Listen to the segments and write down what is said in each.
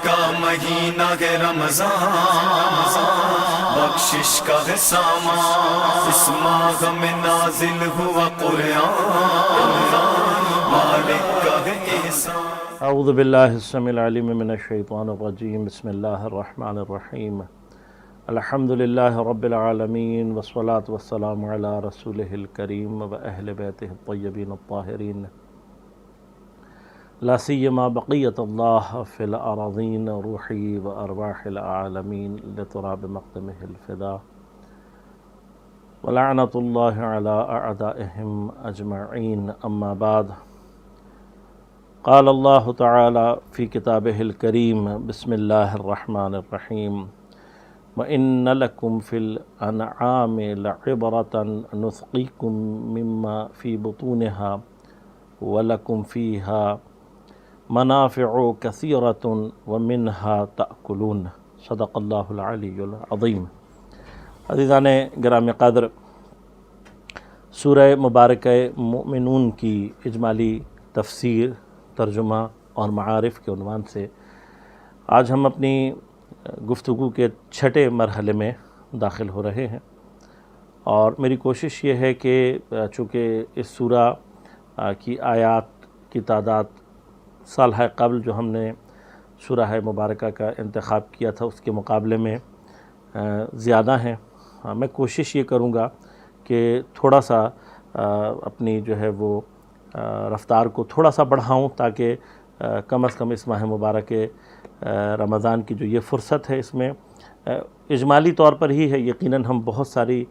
کا مہینہ ہے رمضان، بخشش کا ہے سامان، اس ماہ میں نازل ہوا قرآن، مالک کا ہے احسان۔ اعوذ باللہ السمیع العلیم من الشیطان الرجیم، بسم اللہ الرحمن الرحیم، الحمد للہ رب العالمین، والصلاة والسلام علی رسولہ الکریم و اہل بیتہ الطیبین الطاہرین، لا سیما بقیت اللہ فی الارضین، روحی و ارواح العالمین لتراب مقدمہ الفدا، ولعنت اللہ علی اعدائہم اجمعین، اما بعد۔ قال اللہ تعالی فی کتابہ الکریم، بسم اللہ الرحمن الرحیم، وَإِنَّ لَكُمْ فِي الْأَنْعَامِ لَعِبْرَةً نُسْقِيكُم مِّمَّا فِي بُطُونِهَا وَلَكُمْ فِيهَا مَنَافِعُ كَثِيرَةٌ وَمِنْهَا تَأْكُلُونَ۔ صدق اللہ العلی العظیم۔ عزیزان گرامی قدر، سورہ مبارکہ مؤمنون کی اجمالی تفسیر، ترجمہ اور معارف کے عنوان سے آج ہم اپنی گفتگو کے چھٹے مرحلے میں داخل ہو رہے ہیں، اور میری کوشش یہ ہے کہ چونکہ اس سورہ کی آیات کی تعداد سالہ قبل جو ہم نے سورہ مبارکہ کا انتخاب کیا تھا اس کے مقابلے میں زیادہ ہیں، میں کوشش یہ کروں گا کہ تھوڑا سا اپنی جو ہے وہ رفتار کو تھوڑا سا بڑھاؤں، تاکہ کم از کم اس ماہ مبارک رمضان کی جو یہ فرصت ہے اس میں اجمالی طور پر ہی ہے، یقیناً ہم بہت ساری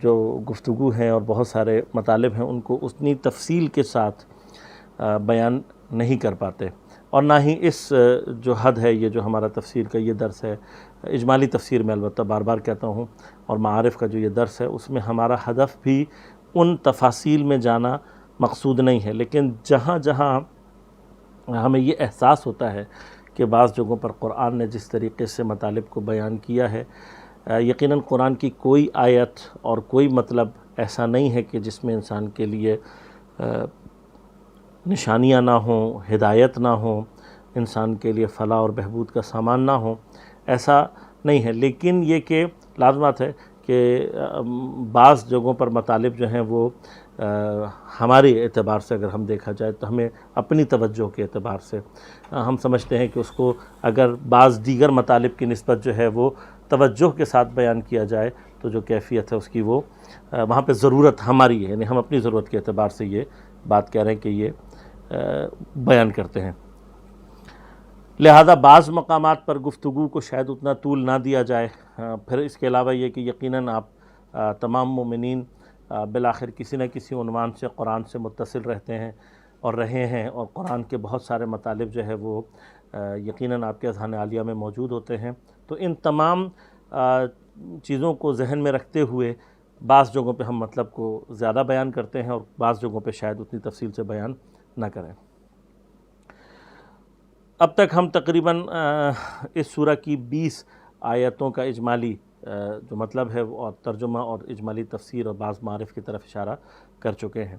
جو گفتگو ہیں اور بہت سارے مطالب ہیں ان کو اتنی تفصیل کے ساتھ بیان نہیں کر پاتے، اور نہ ہی اس جو حد ہے یہ جو ہمارا تفسیر کا یہ درس ہے، اجمالی تفسیر میں البتہ بار بار کہتا ہوں، اور معارف کا جو یہ درس ہے اس میں ہمارا ہدف بھی ان تفاصیل میں جانا مقصود نہیں ہے، لیکن جہاں جہاں ہمیں یہ احساس ہوتا ہے کہ بعض جگہوں پر قرآن نے جس طریقے سے مطالب کو بیان کیا ہے، یقیناً قرآن کی کوئی آیت اور کوئی مطلب ایسا نہیں ہے کہ جس میں انسان کے لیے نشانیاں نہ ہوں، ہدایت نہ ہوں، انسان کے لیے فلاح اور بہبود کا سامان نہ ہو، ایسا نہیں ہے، لیکن یہ کہ لازمات ہے کہ بعض جگہوں پر مطالب جو ہیں وہ ہمارے اعتبار سے اگر ہم دیکھا جائے تو ہمیں اپنی توجہ کے اعتبار سے ہم سمجھتے ہیں کہ اس کو اگر بعض دیگر مطالب کی نسبت جو ہے وہ توجہ کے ساتھ بیان کیا جائے تو جو کیفیت ہے اس کی وہ وہاں پہ ضرورت ہماری ہے، یعنی ہم اپنی ضرورت کے اعتبار سے یہ بات کہہ رہے ہیں کہ یہ بیان کرتے ہیں، لہذا بعض مقامات پر گفتگو کو شاید اتنا طول نہ دیا جائے۔ پھر اس کے علاوہ یہ کہ یقیناً آپ تمام مومنین بالآخر کسی نہ کسی عنوان سے قرآن سے متصل رہتے ہیں اور رہے ہیں، اور قرآن کے بہت سارے مطالب جو ہے وہ یقیناً آپ کے اذہان عالیہ میں موجود ہوتے ہیں، تو ان تمام چیزوں کو ذہن میں رکھتے ہوئے بعض جگہوں پہ ہم مطلب کو زیادہ بیان کرتے ہیں اور بعض جگہوں پہ شاید اتنی تفصیل سے بیان نہ کریں۔ اب تک ہم تقریباً اس سورہ کی 20 آیتوں کا اجمالی جو مطلب ہے اور ترجمہ اور اجمالی تفسیر اور بعض معارف کی طرف اشارہ کر چکے ہیں۔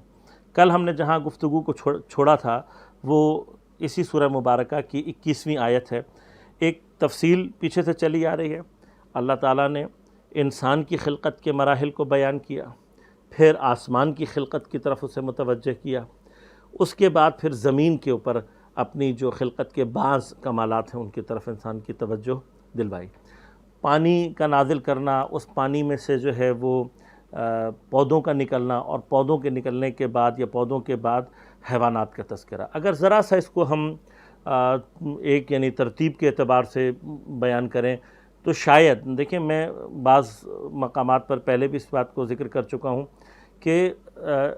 کل ہم نے جہاں گفتگو کو چھوڑا تھا وہ اسی سورہ مبارکہ کی 21ویں آیت ہے۔ ایک تفصیل پیچھے سے چلی آ رہی ہے، اللہ تعالیٰ نے انسان کی خلقت کے مراحل کو بیان کیا، پھر آسمان کی خلقت کی طرف اسے متوجہ کیا، اس کے بعد پھر زمین کے اوپر اپنی جو خلقت کے بعض کمالات ہیں ان کی طرف انسان کی توجہ دلوائی۔ پانی کا نازل کرنا، اس پانی میں سے جو ہے وہ پودوں کا نکلنا، اور پودوں کے نکلنے کے بعد یا پودوں کے بعد حیوانات کا تذکرہ۔ اگر ذرا سا اس کو ہم ایک یعنی ترتیب کے اعتبار سے بیان کریں تو شاید دیکھیں، میں بعض مقامات پر پہلے بھی اس بات کو ذکر کر چکا ہوں کہ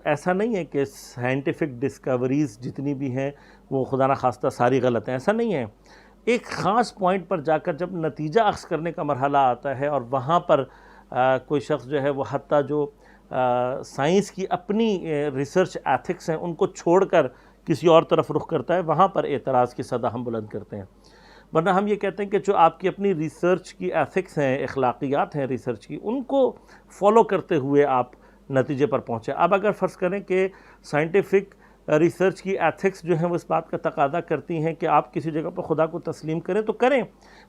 ایسا نہیں ہے کہ سائنٹیفک ڈسکوریز جتنی بھی ہیں وہ خدا نخواستہ ساری غلط ہیں، ایسا نہیں ہے۔ ایک خاص پوائنٹ پر جا کر جب نتیجہ اخذ کرنے کا مرحلہ آتا ہے اور وہاں پر کوئی شخص جو ہے وہ حتیٰ جو سائنس کی اپنی ریسرچ ایتھکس ہیں ان کو چھوڑ کر کسی اور طرف رخ کرتا ہے، وہاں پر اعتراض کی صدا ہم بلند کرتے ہیں۔ ورنہ ہم یہ کہتے ہیں کہ جو آپ کی اپنی ریسرچ کی ایتھکس ہیں، اخلاقیات ہیں ریسرچ کی، ان کو فالو کرتے ہوئے آپ نتیجے پر پہنچے۔ اب اگر فرض کریں کہ سائنٹیفک ریسرچ کی ایتھکس جو ہیں وہ اس بات کا تقاضا کرتی ہیں کہ آپ کسی جگہ پر خدا کو تسلیم کریں تو کریں،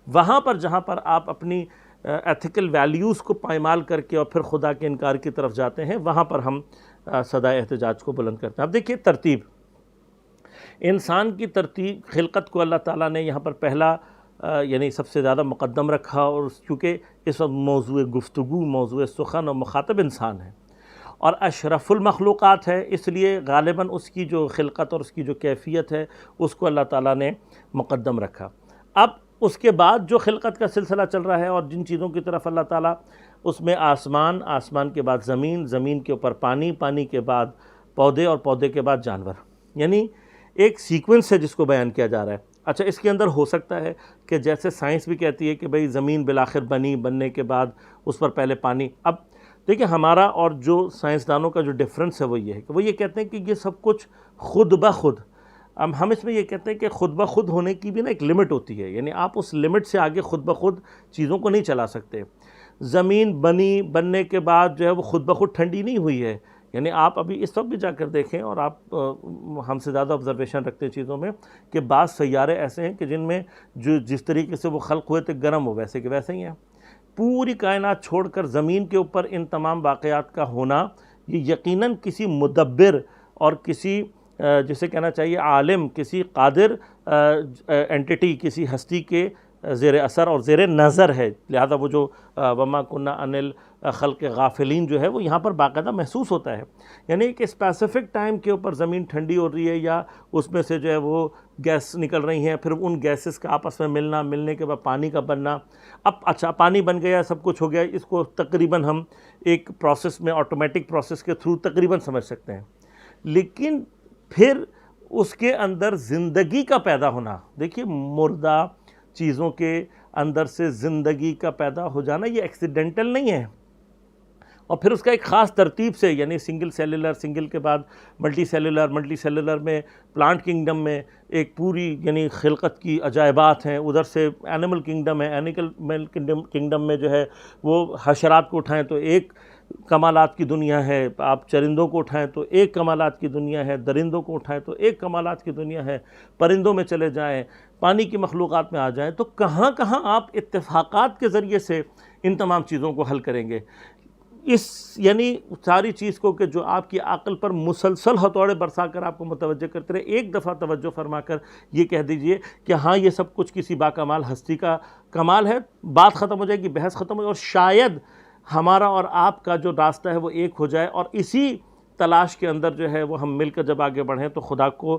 وہاں پر جہاں پر آپ اپنی ایتھیکل ویلیوز کو پائمال کر کے اور پھر خدا کے انکار کی طرف جاتے ہیں، وہاں پر ہم صدائے احتجاج کو بلند کرتے ہیں۔ اب دیکھیے ترتیب، انسان کی ترتیب، خلقت کو اللہ تعالیٰ نے یہاں پر پہلا یعنی سب سے زیادہ مقدم رکھا، اور چونکہ اس وقت موضوع گفتگو، موضوع سخن اور مخاطب انسان ہے اور اشرف المخلوقات ہے، اس لیے غالباً اس کی جو خلقت اور اس کی جو کیفیت ہے اس کو اللہ تعالیٰ نے مقدم رکھا۔ اب اس کے بعد جو خلقت کا سلسلہ چل رہا ہے اور جن چیزوں کی طرف اللہ تعالیٰ، اس میں آسمان، آسمان کے بعد زمین، زمین کے اوپر پانی، پانی کے بعد پودے اور پودے کے بعد جانور، یعنی ایک سیکوینس ہے جس کو بیان کیا جا رہا ہے۔ اچھا، اس کے اندر ہو سکتا ہے کہ جیسے سائنس بھی کہتی ہے کہ بھئی زمین بالآخر بننے کے بعد اس پر پہلے پانی۔ اب دیکھیں ہمارا اور جو سائنسدانوں کا جو ڈیفرنس ہے وہ یہ ہے کہ وہ یہ کہتے ہیں کہ یہ سب کچھ خود بخود، اب ہم اس میں یہ کہتے ہیں کہ خود بخود ہونے کی بھی نا ایک لمٹ ہوتی ہے، یعنی آپ اس لمٹ سے آگے خود بخود چیزوں کو نہیں چلا سکتے۔ زمین بننے کے بعد جو ہے وہ خود بخود ٹھنڈی نہیں ہوئی ہے، یعنی آپ ابھی اس وقت بھی جا کر دیکھیں، اور آپ ہم سے زیادہ آبزرویشن رکھتے ہیں چیزوں میں، کہ بعض سیارے ایسے ہیں کہ جن میں جو جس طریقے سے وہ خلق ہوئے تھے گرم ہو، ویسے کہ ویسے ہی ہیں۔ پوری کائنات چھوڑ کر زمین کے اوپر ان تمام واقعات کا ہونا، یہ یقیناً کسی مدبر اور کسی جسے کہنا چاہیے عالم، کسی قادر اینٹیٹی، کسی ہستی کے زیر اثر اور زیر نظر ہے، لہذا وہ جو وما کنا عن الخلق غافلین جو ہے وہ یہاں پر باقاعدہ محسوس ہوتا ہے، یعنی ایک اسپیسیفک ٹائم کے اوپر زمین ٹھنڈی ہو رہی ہے یا اس میں سے جو ہے وہ گیس نکل رہی ہیں، پھر ان گیسز کا آپس میں ملنا، ملنے کے بعد پانی کا بننا۔ اب اچھا پانی بن گیا، سب کچھ ہو گیا، اس کو تقریباً ہم ایک پروسیس میں، آٹومیٹک پروسیس کے تھرو تقریباً سمجھ سکتے ہیں، لیکن پھر اس کے اندر زندگی کا پیدا ہونا، دیکھیے مردہ چیزوں کے اندر سے زندگی کا پیدا ہو جانا یہ ایکسیڈنٹل نہیں ہے، اور پھر اس کا ایک خاص ترتیب سے، یعنی سنگل سیلولر، سنگل کے بعد ملٹی سیلولر، ملٹی سیلولر میں پلانٹ کنگڈم میں ایک پوری یعنی خلقت کی عجائبات ہیں، ادھر سے اینیمل کنگڈم ہے، اینیمل کنگڈم میں جو ہے وہ حشرات کو اٹھائیں تو ایک کمالات کی دنیا ہے، آپ چرندوں کو اٹھائیں تو ایک کمالات کی دنیا ہے، درندوں کو اٹھائیں تو ایک کمالات کی دنیا ہے، پرندوں میں چلے جائیں، پانی کی مخلوقات میں آ جائیں، تو کہاں کہاں آپ اتفاقات کے ذریعے سے ان تمام چیزوں کو حل کریں گے۔ اس یعنی ساری چیز کو کہ جو آپ کی عقل پر مسلسل ہتھوڑے برسا کر آپ کو متوجہ کرتے رہے، ایک دفعہ توجہ فرما کر یہ کہہ دیجئے کہ ہاں یہ سب کچھ کسی باکمال ہستی کا کمال ہے، بات ختم ہو جائے گی، بحث ختم ہو جائے گی، اور شاید ہمارا اور آپ کا جو راستہ ہے وہ ایک ہو جائے، اور اسی تلاش کے اندر جو ہے وہ ہم مل کر جب آگے بڑھیں تو خدا کو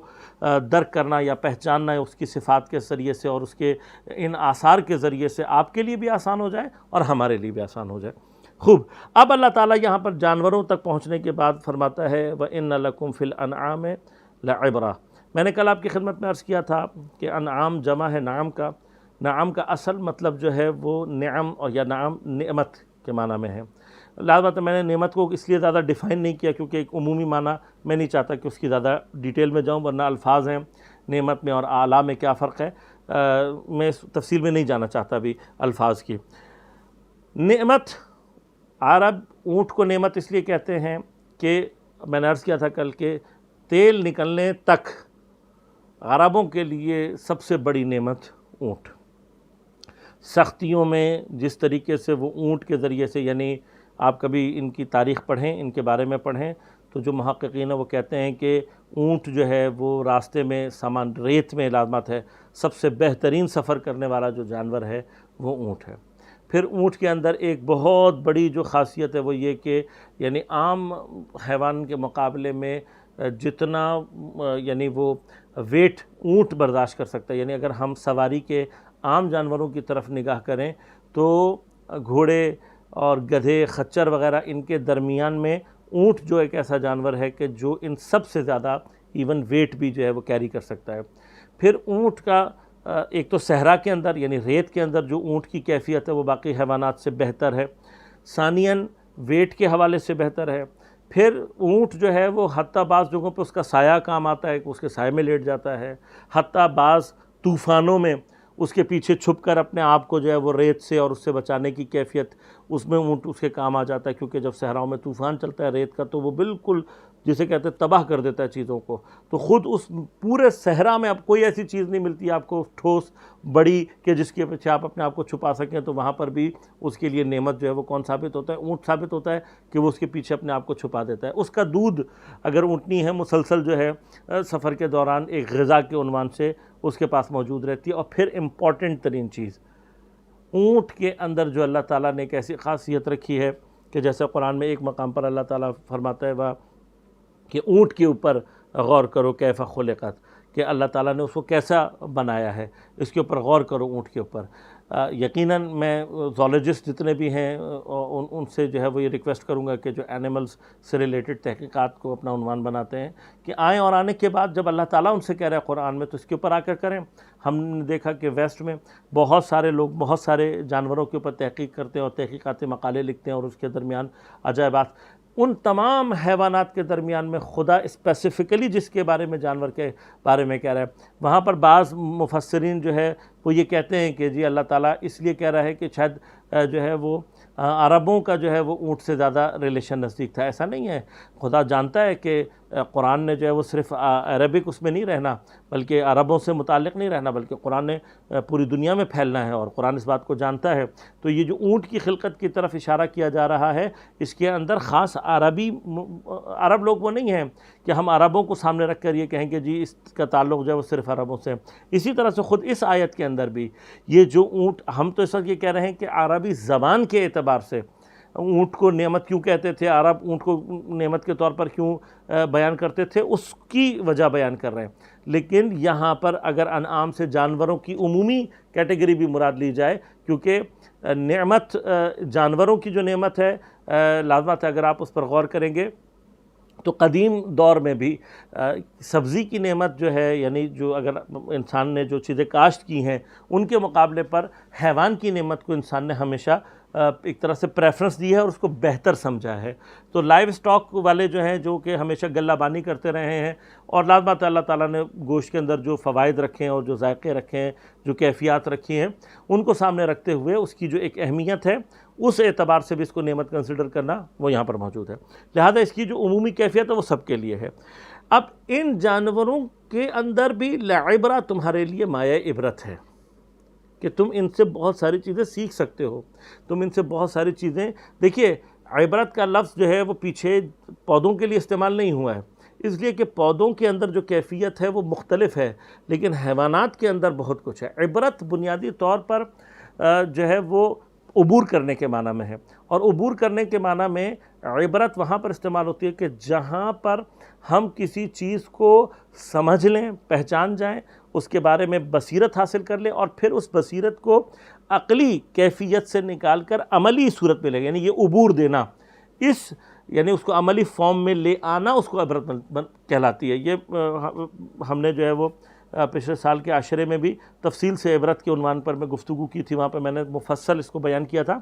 درک کرنا یا پہچاننا اس کی صفات کے ذریعے سے اور اس کے ان آثار کے ذریعے سے آپ کے لیے بھی آسان ہو جائے اور ہمارے لیے بھی آسان ہو جائے۔ خوب، اب اللہ تعالیٰ یہاں پر جانوروں تک پہنچنے کے بعد فرماتا ہے وَإِنَّ لَكُمْ فِي الْأَنْعَامِ لَعِبْرَةً۔ میں نے کل آپ کی خدمت میں عرض کیا تھا کہ انعام جمع ہے نعم کا، نعم کا اصل مطلب جو ہے وہ نعم اور یا نعم نعمت کے معنی میں ہے، لہٰذا میں نے نعمت کو اس لیے زیادہ ڈیفائن نہیں کیا کیونکہ ایک عمومی معنی میں نہیں چاہتا کہ اس کی زیادہ ڈیٹیل میں جاؤں، ورنہ الفاظ ہیں نعمت میں اور اعلیٰ میں کیا فرق ہے، میں اس تفصیل میں نہیں جانا چاہتا ابھی الفاظ کی۔ نعمت، عرب اونٹ کو نعمت اس لیے کہتے ہیں کہ میں نے عرض کیا تھا کل کہ تیل نکلنے تک عربوں کے لیے سب سے بڑی نعمت اونٹ، سختیوں میں جس طریقے سے وہ اونٹ کے ذریعے سے، یعنی آپ کبھی ان کی تاریخ پڑھیں، ان کے بارے میں پڑھیں تو جو محققین ہیں وہ کہتے ہیں کہ اونٹ جو ہے وہ راستے میں سامان ریت میں علامت ہے، سب سے بہترین سفر کرنے والا جو جانور ہے وہ اونٹ ہے۔ پھر اونٹ کے اندر ایک بہت بڑی جو خاصیت ہے وہ یہ کہ یعنی عام حیوان کے مقابلے میں جتنا یعنی وہ ویٹ اونٹ برداشت کر سکتا ہے، یعنی اگر ہم سواری کے عام جانوروں کی طرف نگاہ کریں تو گھوڑے اور گدھے، خچر وغیرہ، ان کے درمیان میں اونٹ جو ایک ایسا جانور ہے کہ جو ان سب سے زیادہ ایون ویٹ بھی جو ہے وہ کیری کر سکتا ہے۔ پھر اونٹ کا ایک تو صحرا کے اندر یعنی ریت کے اندر جو اونٹ کی کیفیت ہے وہ باقی حیوانات سے بہتر ہے، ثانیاً ویٹ کے حوالے سے بہتر ہے۔ پھر اونٹ جو ہے وہ حتیٰ بعض جگہوں پہ اس کا سایہ کام آتا ہے کہ اس کے سائے میں لیٹ جاتا ہے، حتیٰ بعض طوفانوں میں اس کے پیچھے چھپ کر اپنے آپ کو جو ہے وہ ریت سے اور اس سے بچانے کی کیفیت اس میں اونٹ اس کے کام آ جاتا ہے، کیونکہ جب صحراؤں میں طوفان چلتا ہے ریت کا تو وہ بالکل جسے کہتے ہیں تباہ کر دیتا ہے چیزوں کو، تو خود اس پورے صحرا میں اب کوئی ایسی چیز نہیں ملتی آپ کو ٹھوس بڑی کہ جس کے پیچھے آپ اپنے آپ کو چھپا سکیں، تو وہاں پر بھی اس کے لیے نعمت جو ہے وہ کون ثابت ہوتا ہے؟ اونٹ ثابت ہوتا ہے کہ وہ اس کے پیچھے اپنے آپ کو چھپا دیتا ہے۔ اس کا دودھ اگر اونٹنی ہے مسلسل جو ہے سفر کے دوران ایک غذا کے عنوان سے اس کے پاس موجود رہتی ہے۔ اور پھر امپورٹنٹ ترین چیز، اونٹ کے اندر جو اللہ تعالیٰ نے ایک ایسی خاصیت رکھی ہے کہ جیسے قرآن میں ایک مقام پر اللہ تعالیٰ فرماتا ہے کہ اونٹ کے اوپر غور کرو کیف خلقت، کہ اللہ تعالیٰ نے اس کو کیسا بنایا ہے، اس کے اوپر غور کرو اونٹ کے اوپر۔ یقیناً میں زولوجسٹ جتنے بھی ہیں ان سے جو ہے وہ یہ ریکویسٹ کروں گا کہ جو اینیملز سے ریلیٹڈ تحقیقات کو اپنا عنوان بناتے ہیں کہ آئیں، اور آنے کے بعد جب اللہ تعالیٰ ان سے کہہ رہا ہے قرآن میں تو اس کے اوپر آ کر کریں۔ ہم نے دیکھا کہ ویسٹ میں بہت سارے لوگ بہت سارے جانوروں کے اوپر تحقیق کرتے ہیں اور تحقیقاتی مقالے لکھتے ہیں، اور اس کے درمیان عجائبات، ان تمام حیوانات کے درمیان میں خدا اسپیسیفکلی جس کے بارے میں جانور کے بارے میں کہہ رہا ہے، وہاں پر بعض مفسرین جو ہے وہ یہ کہتے ہیں کہ جی اللہ تعالیٰ اس لیے کہہ رہا ہے کہ شاید جو ہے وہ عربوں کا جو ہے وہ اونٹ سے زیادہ ریلیشن نزدیک تھا۔ ایسا نہیں ہے، خدا جانتا ہے کہ قرآن نے جو ہے وہ صرف عربک اس میں نہیں رہنا، بلکہ عربوں سے متعلق نہیں رہنا، بلکہ قرآن نے پوری دنیا میں پھیلنا ہے، اور قرآن اس بات کو جانتا ہے۔ تو یہ جو اونٹ کی خلقت کی طرف اشارہ کیا جا رہا ہے، اس کے اندر خاص عرب لوگ وہ نہیں ہیں کہ ہم عربوں کو سامنے رکھ کر یہ کہیں کہ جی اس کا تعلق جو ہے وہ صرف عربوں سے۔ اسی طرح سے خود اس آیت کے اندر بھی یہ جو اونٹ، ہم تو اس وقت یہ کہہ رہے ہیں کہ عربی زبان کے اعتبار سے اونٹ کو نعمت کیوں کہتے تھے، عرب اونٹ کو نعمت کے طور پر کیوں بیان کرتے تھے، اس کی وجہ بیان کر رہے ہیں۔ لیکن یہاں پر اگر انعام سے جانوروں کی عمومی کیٹیگری بھی مراد لی جائے، کیونکہ نعمت جانوروں کی جو نعمت ہے لازمات ہے، اگر آپ اس پر غور کریں گے تو قدیم دور میں بھی سبزی کی نعمت جو ہے، یعنی جو اگر انسان نے جو چیزیں کاشت کی ہیں ان کے مقابلے پر حیوان کی نعمت کو انسان نے ہمیشہ ایک طرح سے پریفرنس دی ہے اور اس کو بہتر سمجھا ہے۔ تو لائیو سٹاک والے جو ہیں جو کہ ہمیشہ غلہ بانی کرتے رہے ہیں، اور لازمات اللہ تعالیٰ نے گوشت کے اندر جو فوائد رکھے ہیں اور جو ذائقے رکھے ہیں، جو کیفیات رکھی ہیں، ان کو سامنے رکھتے ہوئے اس کی جو ایک اہمیت ہے اس اعتبار سے بھی اس کو نعمت کنسیڈر کرنا وہ یہاں پر موجود ہے۔ لہذا اس کی جو عمومی کیفیت ہے وہ سب کے لیے ہے۔ اب ان جانوروں کے اندر بھی لعبرہ تمہارے لیے مایہ عبرت ہے کہ تم ان سے بہت ساری چیزیں سیکھ سکتے ہو، تم ان سے بہت ساری چیزیں دیکھیے۔ عبرت کا لفظ جو ہے وہ پیچھے پودوں کے لیے استعمال نہیں ہوا ہے، اس لیے کہ پودوں کے اندر جو کیفیت ہے وہ مختلف ہے، لیکن حیوانات کے اندر بہت کچھ ہے۔ عبرت بنیادی طور پر جو ہے وہ عبور کرنے کے معنی میں ہے، اور عبور کرنے کے معنی میں عبرت وہاں پر استعمال ہوتی ہے کہ جہاں پر ہم کسی چیز کو سمجھ لیں، پہچان جائیں، اس کے بارے میں بصیرت حاصل کر لیں، اور پھر اس بصیرت کو عقلی کیفیت سے نکال کر عملی صورت میں لے، یعنی یہ عبور دینا، یعنی اس کو عملی فارم میں لے آنا، اس کو عبرت کہلاتی ہے۔ یہ ہم نے جو ہے وہ پچھلے سال کے عاشرے میں بھی تفصیل سے عبرت کے عنوان پر میں گفتگو کی تھی، وہاں پہ میں نے مفصل اس کو بیان کیا تھا۔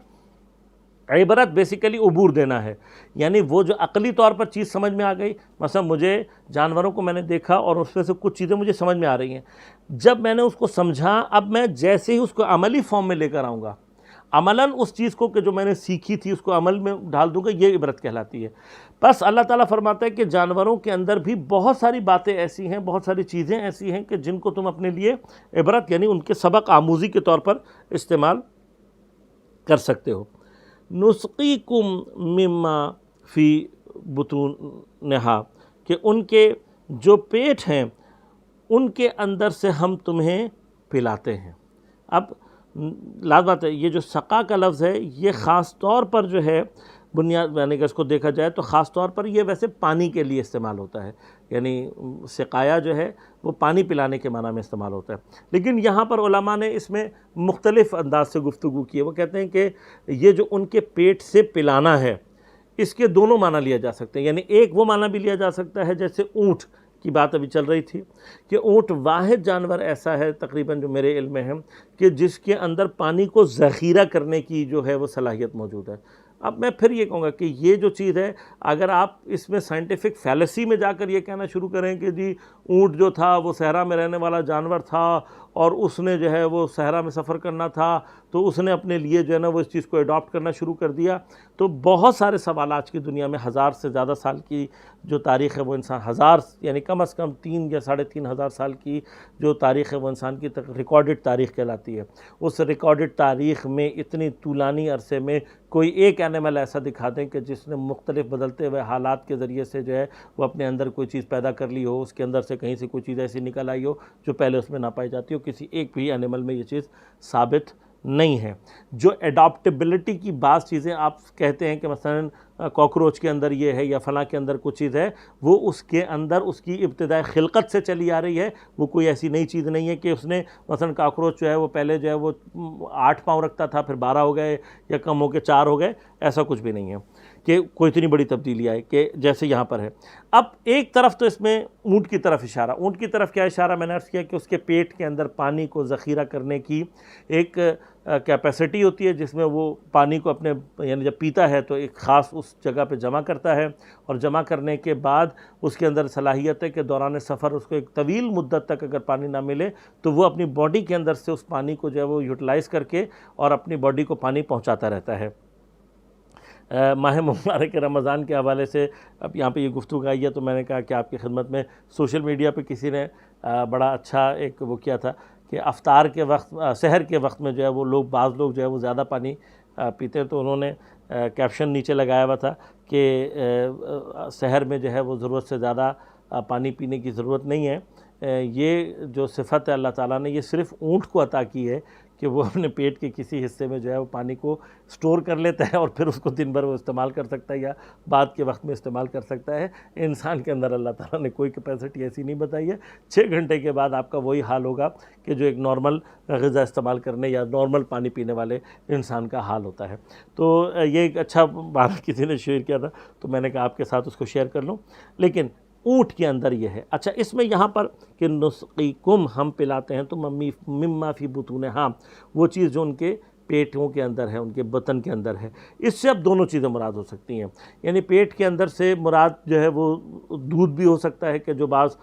عبرت بیسیکلی عبور دینا ہے، یعنی وہ جو عقلی طور پر چیز سمجھ میں آ گئی، مثلا مجھے جانوروں کو میں نے دیکھا اور اس میں سے کچھ چیزیں مجھے سمجھ میں آ رہی ہیں، جب میں نے اس کو سمجھا، اب میں جیسے ہی اس کو عملی فارم میں لے کر آؤں گا، عملاً اس چیز کو کہ جو میں نے سیکھی تھی اس کو عمل میں ڈال دوں گا، یہ عبرت کہلاتی ہے۔ بس اللہ تعالیٰ فرماتا ہے کہ جانوروں کے اندر بھی بہت ساری باتیں ایسی ہیں، بہت ساری چیزیں ایسی ہیں کہ جن کو تم اپنے لیے عبرت یعنی ان کے سبق آموزی کے طور پر استعمال کر سکتے ہو۔ نسقیکم مما فی بطونہا، کہ ان کے جو پیٹ ہیں ان کے اندر سے ہم تمہیں پلاتے ہیں۔ اب لازمات ہے یہ جو سقا کا لفظ ہے یہ خاص طور پر جو ہے بنیاد، یعنی کہ اس کو دیکھا جائے تو خاص طور پر یہ ویسے پانی کے لیے استعمال ہوتا ہے، یعنی سقایا جو ہے وہ پانی پلانے کے معنی میں استعمال ہوتا ہے، لیکن یہاں پر علماء نے اس میں مختلف انداز سے گفتگو کی ہے۔ وہ کہتے ہیں کہ یہ جو ان کے پیٹ سے پلانا ہے، اس کے دونوں معنی لیا جا سکتے ہیں، یعنی ایک وہ معنی بھی لیا جا سکتا ہے جیسے اونٹ کی بات ابھی چل رہی تھی کہ اونٹ واحد جانور ایسا ہے تقریباً جو میرے علم میں ہے کہ جس کے اندر پانی کو ذخیرہ کرنے کی جو ہے وہ صلاحیت موجود ہے۔ اب میں پھر یہ کہوں گا کہ یہ جو چیز ہے، اگر آپ اس میں سائنٹیفک فیلسی میں جا کر یہ کہنا شروع کریں کہ جی اونٹ جو تھا وہ صحرا میں رہنے والا جانور تھا اور اس نے جو ہے وہ صحرا میں سفر کرنا تھا تو اس نے اپنے لیے جو ہے نا وہ اس چیز کو اڈاپٹ کرنا شروع کر دیا. تو بہت سارے سوال آج کی دنیا میں 1000 سے زیادہ سال کی جو تاریخ ہے وہ انسان 1000 یعنی کم از کم 3 یا 3500 سال کی جو تاریخ ہے وہ انسان کی ریکارڈڈ تاریخ کہلاتی ہے. اس ریکارڈڈ تاریخ میں اتنی طولانی عرصے میں کوئی ایک اینیمل ایسا دکھا دیں کہ جس نے مختلف بدلتے ہوئے حالات کے ذریعے سے جو ہے وہ اپنے اندر کوئی چیز پیدا کر لی ہو, اس کے اندر سے کہیں سے کوئی چیز ایسی نکل آئی ہو جو پہلے اس میں نہ پائی جاتی ہو. کسی ایک بھی اینیمل میں یہ چیز ثابت نہیں ہے. جو اڈاپٹیبلٹی کی بعض چیزیں آپ کہتے ہیں کہ مثلا کاکروچ کے اندر یہ ہے یا فلاں کے اندر کچھ چیز ہے, وہ اس کے اندر اس کی ابتدائی خلقت سے چلی آ رہی ہے, وہ کوئی ایسی نئی چیز نہیں ہے کہ اس نے مثلا کاکروچ جو ہے وہ پہلے جو ہے وہ 8 پاؤں رکھتا تھا پھر 12 ہو گئے یا کم ہو کے 4 ہو گئے. ایسا کچھ بھی نہیں ہے کہ کوئی اتنی بڑی تبدیلی آئے کہ جیسے یہاں پر ہے. اب ایک طرف تو اس میں اونٹ کی طرف اشارہ, اونٹ کی طرف کیا اشارہ, میں نے عرض کیا کہ اس کے پیٹ کے اندر پانی کو ذخیرہ کرنے کی ایک کیپیسٹی ہوتی ہے جس میں وہ پانی کو اپنے یعنی جب پیتا ہے تو ایک خاص اس جگہ پہ جمع کرتا ہے, اور جمع کرنے کے بعد اس کے اندر صلاحیت ہے کہ دوران سفر اس کو ایک طویل مدت تک اگر پانی نہ ملے تو وہ اپنی باڈی کے اندر سے اس پانی کو جو ہے وہ یوٹیلائز کر کے اور اپنی باڈی کو پانی پہنچاتا رہتا ہے. ماہ مبارک رمضان کے حوالے سے اب یہاں پہ یہ گفتگو آئی ہے تو میں نے کہا کہ آپ کی خدمت میں سوشل میڈیا پہ کسی نے بڑا اچھا ایک وہ کیا تھا کہ افطار کے وقت سحر کے وقت میں جو ہے وہ بعض لوگ جو ہے وہ زیادہ پانی پیتے ہیں, تو انہوں نے کیپشن نیچے لگایا ہوا تھا کہ سحر میں جو ہے وہ ضرورت سے زیادہ پانی پینے کی ضرورت نہیں ہے. یہ جو صفت ہے اللہ تعالیٰ نے یہ صرف اونٹ کو عطا کی ہے کہ وہ اپنے پیٹ کے کسی حصے میں جو ہے وہ پانی کو سٹور کر لیتا ہے اور پھر اس کو دن بھر وہ استعمال کر سکتا ہے یا بعد کے وقت میں استعمال کر سکتا ہے. انسان کے اندر اللہ تعالیٰ نے کوئی کیپیسٹی ایسی نہیں بتائی ہے. 6 گھنٹے کے بعد آپ کا وہی حال ہوگا کہ جو ایک نارمل غذا استعمال کرنے یا نارمل پانی پینے والے انسان کا حال ہوتا ہے. تو یہ ایک اچھا بات کسی نے شیئر کیا تھا تو میں نے کہا آپ کے ساتھ اس کو شیئر کر لوں. لیکن اونٹ کے اندر یہ ہے. اچھا اس میں یہاں پر کہ نسقیکم ہم پلاتے ہیں تو مما فی بطونہا وہ چیز جو ان کے پیٹوں کے اندر ہے, ان کے بطن کے اندر ہے. اس سے اب دونوں چیزیں مراد ہو سکتی ہیں. یعنی پیٹ کے اندر سے مراد جو ہے وہ دودھ بھی ہو سکتا ہے کہ جو بعض